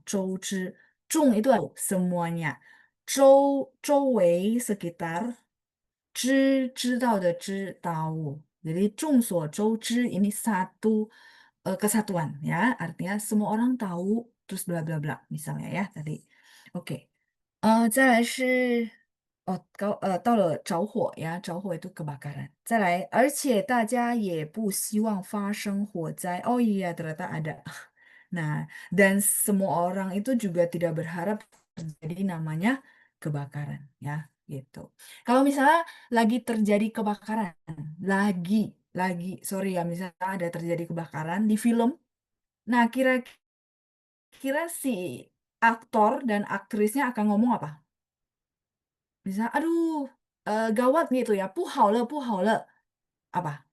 周知. 众 itu semuanya. 周围 sekitar. 知道的知 tahu. Jadi 众所周知 ini satu kesatuan ya. Artinya semua orang tahu terus bla bla bla misalnya ya tadi. Oke. 再来是到了着火 ya, 着火 itu kebakaran. 再来，而且大家也不希望发生火灾. Oh iya, ternyata ada. Nah, dan semua orang itu juga tidak berharap terjadi namanya kebakaran, ya, gitu. Kalau misalnya lagi terjadi kebakaran, lagi, sorry ya, misalnya ada terjadi kebakaran di film, nah kira-kira si aktor dan aktrisnya akan ngomong apa? Misalnya, aduh, gawat gitu ya, 不好了,不好了. Apa?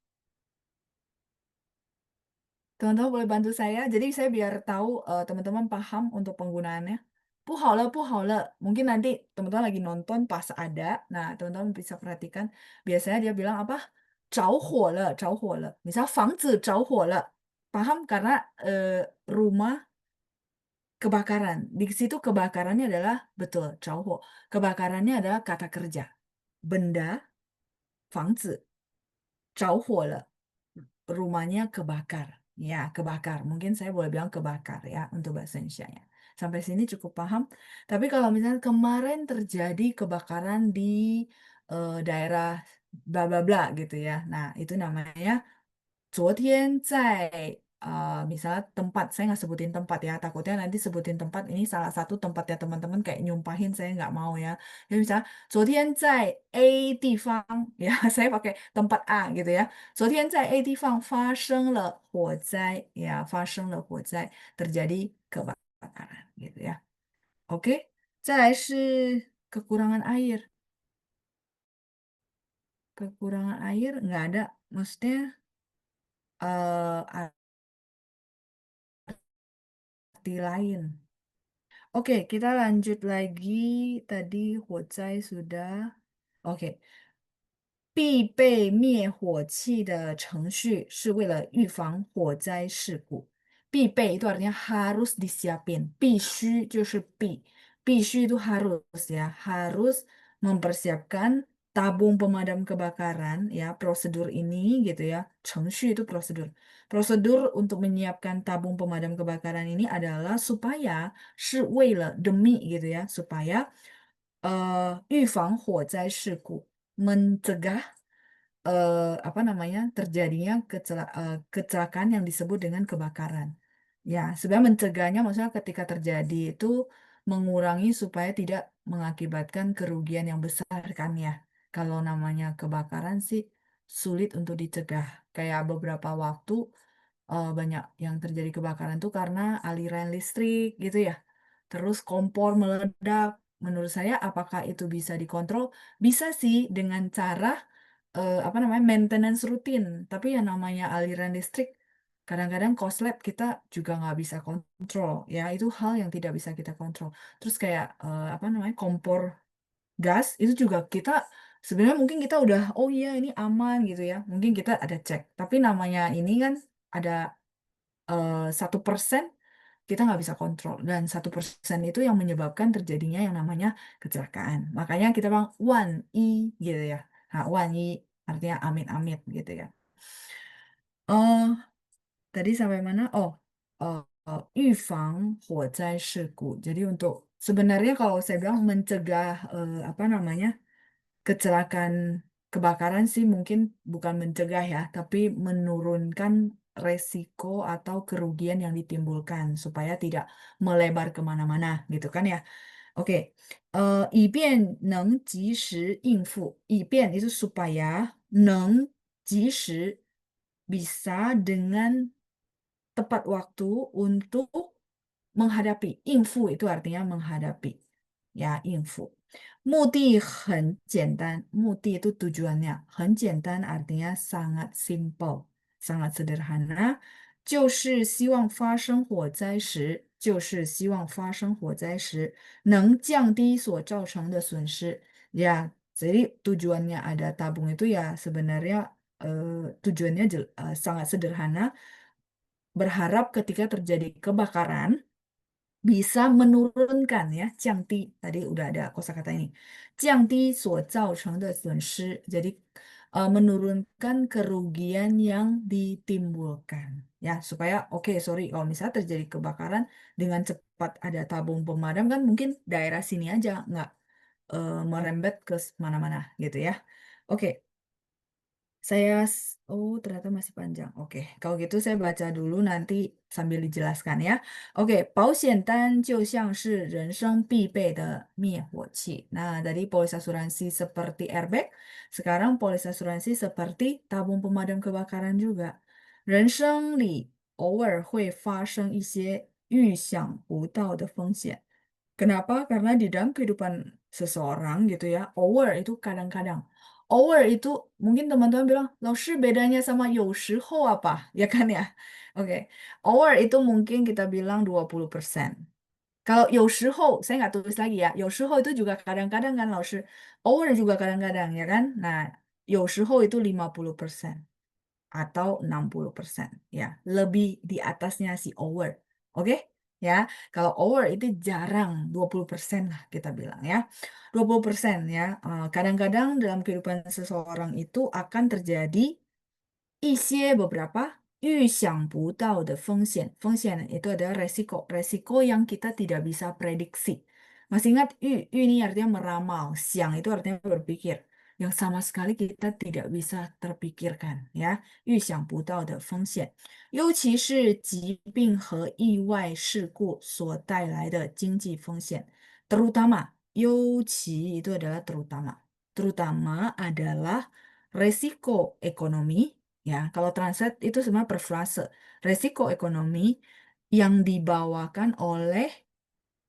Teman-teman boleh bantu saya, jadi saya biar tahu teman-teman paham untuk penggunaannya. 不好了,不好了. Mungkin nanti teman-teman lagi nonton pas ada, nah teman-teman bisa perhatikan. Biasanya dia bilang apa? 着火了,着火了. Misal 房子着火了. Paham? Karena rumah kebakaran. Di situ kebakarannya adalah betul 着火. Kebakarannya adalah kata kerja. Benda, 房子着火了. Rumahnya kebakar. Ya, kebakar. Mungkin saya boleh bilang kebakar ya untuk bahasa Indonesia-nya. Sampai sini cukup paham. Tapi kalau misalnya kemarin terjadi kebakaran di daerah bla bla bla gitu ya. Nah, itu namanya 昨天在misalnya tempat, saya nggak sebutin tempat ya, takutnya nanti sebutin tempat ini salah satu tempatnya teman-teman kayak nyumpahin saya nggak mau ya. Jadi misalnya 昨天在 A 地方 ya, saya pakai tempat A gitu ya. 昨天在 A 地方发生了火灾 ya, 发生了火灾 terjadi kebakaran gitu ya. Oke, 再来是 kekurangan air. Kekurangan air nggak ada, maksudnya arti lain. Oke, kita lanjut lagi. Tadi Huozai sudah. Oke, 必备灭火器的程序是为了预防火灾事故. itu artinya harus disiapin. 必须 必须 itu harus ya, harus mempersiapkan tabung pemadam kebakaran ya, prosedur ini gitu ya. 程序 itu prosedur. Prosedur untuk menyiapkan tabung pemadam kebakaran ini adalah supaya 是为了 demi gitu ya, supaya 预防火灾事故, mencegah apa namanya terjadinya kecelakaan yang disebut dengan kebakaran. Ya, sebenarnya mencegahnya maksudnya ketika terjadi itu mengurangi supaya tidak mengakibatkan kerugian yang besar kan ya. Kalau namanya kebakaran sih sulit untuk dicegah. Kayak beberapa waktu banyak yang terjadi kebakaran tuh karena aliran listrik gitu ya. Terus kompor meledak. menurut saya apakah itu bisa dikontrol? Bisa sih dengan cara apa namanya maintenance rutin. Tapi yang namanya aliran listrik kadang-kadang korslet kita juga nggak bisa kontrol. Ya itu hal yang tidak bisa kita kontrol. Terus kayak apa namanya kompor gas itu juga kita sebenarnya mungkin kita udah oh iya ini aman gitu ya. Mungkin kita ada cek. Tapi namanya ini kan ada 1%, kita nggak bisa kontrol dan 1% itu yang menyebabkan terjadinya yang namanya kecelakaan. Makanya kita bilang one i gitu ya. Nah, one i artinya amit-amit gitu ya. Oh, tadi sampai mana? Oh, uh, 预防火灾事故. Jadi untuk sebenarnya kalau saya bilang mencegah apa namanya kecelakaan kebakaran sih mungkin bukan mencegah ya, tapi menurunkan resiko atau kerugian yang ditimbulkan supaya tidak melebar kemana-mana gitu kan ya. Oke, 以便能及时应付，以便 itu supaya 能及时 bisa dengan tepat waktu untuk menghadapi. 应付 itu artinya menghadapi. Ya, 应付. 目的很简单，目的 itu tujuannya. 很简单 artinya sangat simple, sangat sederhana. 就是希望发生火灾时，能降低所造成的损失. Jadi tujuannya ada tabung itu ya sebenarnya tujuannya sangat sederhana. Berharap ketika terjadi kebakaran bisa menurunkan ya, 降低. Tadi udah ada kosakata ini. 降低所造成的损失. Jadi menurunkan kerugian yang ditimbulkan. Ya, supaya oke, sorry kalau misalnya terjadi kebakaran dengan cepat ada tabung pemadam kan mungkin daerah sini aja nggak merembet ke mana-mana gitu ya. Oke, oh ternyata masih panjang. Oke, kalau gitu saya baca dulu nanti sambil dijelaskan ya. Oke, 保险单就像是人生必备的灭火器. Nah, tadi polis asuransi seperti airbag, sekarang polis asuransi seperti tabung pemadam kebakaran juga. 人生里偶尔会发生一些预想不到的风险. Kenapa? Karena di dalam kehidupan seseorang gitu ya, over itu kadang-kadang. Over itu mungkin teman-teman bilang, 老师 bedanya sama 有时候 apa? Ya kan ya? Oke. Over itu mungkin kita bilang 20%. Kalau 有时候, saya nggak tulis lagi ya. 有时候 itu juga kadang-kadang kan, 老师. Over juga kadang-kadang ya kan? Nah, 有时候 itu 50%. Atau 60% ya, lebih di atasnya si over. Oke? Ya, kalau over itu jarang 20% lah kita bilang ya. 20% ya. Kadang-kadang dalam kehidupan seseorang itu akan terjadi 一些 beberapa 预想不到的风险. Itu adalah resiko. Resiko yang kita tidak bisa prediksi. Masih ingat, 预 ini artinya meramal. Siang itu artinya berpikir. Yang sama sekali kita tidak bisa terpikirkan. Ya, 预想不到的风险。尤其是疾病和意外事故所带来的经济风险. Terutama. 尤其 itu adalah terutama. Terutama adalah resiko ekonomi. Ya, kalau translate itu sebenarnya per frase. Resiko ekonomi yang dibawakan oleh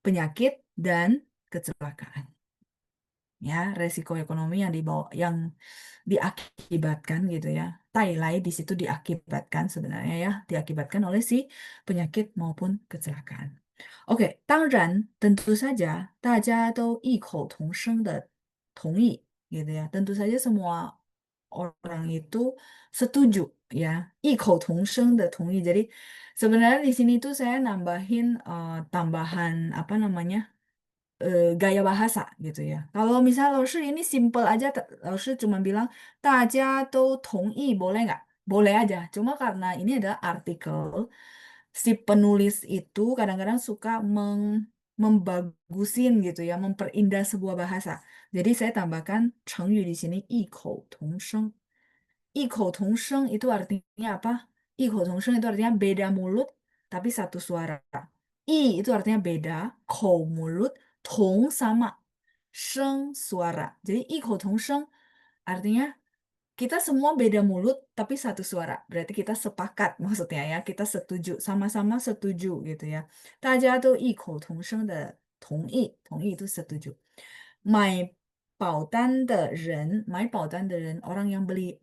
penyakit dan kecelakaan. Ya, resiko ekonomi yang dibawa yang diakibatkan gitu ya. Tailai di situ diakibatkan sebenarnya ya, diakibatkan oleh si penyakit maupun kecelakaan. Oke, 当然, tentu saja, 大家都异口同声的同意 gitu ya. Tentu saja semua orang itu setuju ya. 异口同声的同意. Jadi sebenarnya di sini tuh saya nambahin tambahan apa namanya? Gaya bahasa gitu ya. Kalau misalnya 老师 ini simple aja, 老师 cuma bilang 大家都同意 boleh nggak? Boleh aja. Cuma karena ini adalah artikel, si penulis itu kadang-kadang suka membagusin gitu ya, memperindah sebuah bahasa. Jadi saya tambahkan 成语 di sini 异口同声. 异口同声 itu artinya apa? 异口同声 itu artinya beda mulut tapi satu suara. Itu artinya beda, 口 mulut, 同 sama, 声 suara. Jadi 异口同声 artinya kita semua beda mulut tapi satu suara. Berarti kita sepakat maksudnya ya, kita setuju, sama-sama setuju gitu ya. 大家都异口同声的同意itu setuju. 买保单的人，orang yang beli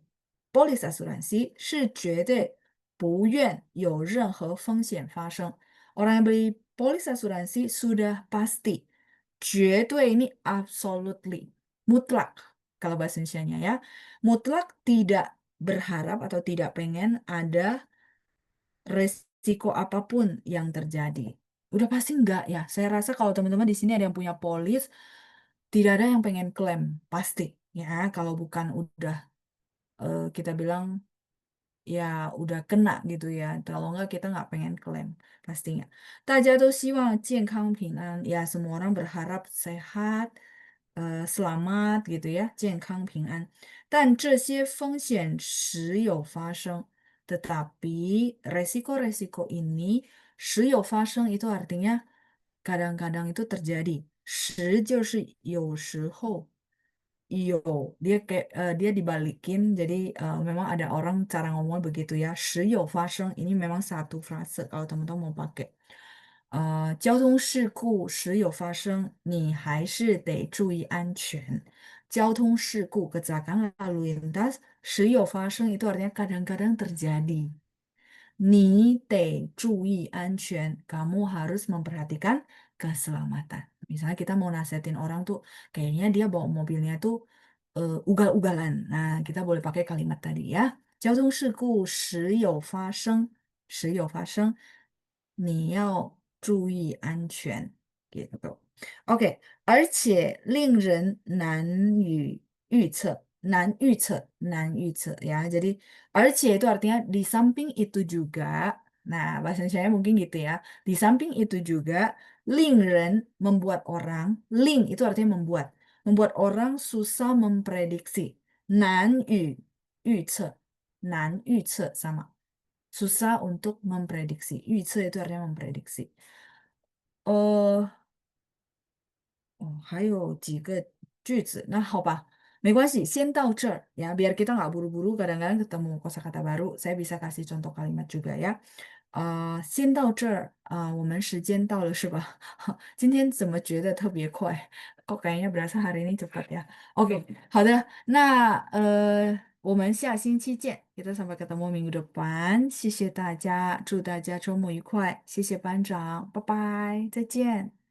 polis asuransi 是绝对不愿有任何风险发生。Orang yang beli polis asuransi sudah pasti, 绝对ini absolutely, mutlak kalau bahasa Indonesianya ya. Mutlak tidak berharap atau tidak pengen ada resiko apapun yang terjadi. Udah pasti enggak ya. Saya rasa kalau teman-teman di sini ada yang punya polis, tidak ada yang pengen klaim, pasti ya. Kalau bukan udah kita bilang ya udah kena gitu ya. Kalau enggak kita nggak pengen klaim pastinya. 大家都希望健康平安 ya, semua orang berharap sehat, selamat gitu ya, 健康平安. 但这些风险时有发生, tetapi resiko-resiko ini 时有发生 itu artinya kadang-kadang itu terjadi. 时就是有时候 dia kayak dia dibalikin jadi memang ada orang cara ngomong begitu ya 时有发生 ini memang satu frase kalau teman-teman mau pakai 交通事故时有发生你还是得注意安全交通事故 kecelakaan lalu lintas 时有发生 itu artinya kadang-kadang terjadi 你得注意安全 kamu harus memperhatikan keselamatan. Misalnya kita mau nasihatin orang tuh, kayaknya dia bawa mobilnya tuh ugal-ugalan. Nah, kita boleh pakai kalimat tadi ya. 交通事故时有发生，你要注意安全。gitu. OK，而且令人难以预测，难预测ya. Jadi itu artinya di samping itu juga, nah bahasa Indonesia mungkin gitu ya. Di samping itu juga, 令人 membuat orang, 令 itu artinya membuat orang susah memprediksi. 难以预测，难预测 sama. Susah untuk memprediksi. 预测 itu artinya memprediksi. 还有几个句子，那好吧，没关系，先到这儿ya, biar kita nggak buru-buru, kadang-kadang ketemu kosakata baru, saya bisa kasih contoh kalimat juga ya. 先到这儿，我们时间到了是吧？今天怎么觉得特别快？kok kayaknya berasa hari ini cepat ya. Oke, 好的，那我们下星期见，kita sampai ketemu minggu depan. 谢谢大家，祝大家周末愉快，谢谢班长，拜拜，再见。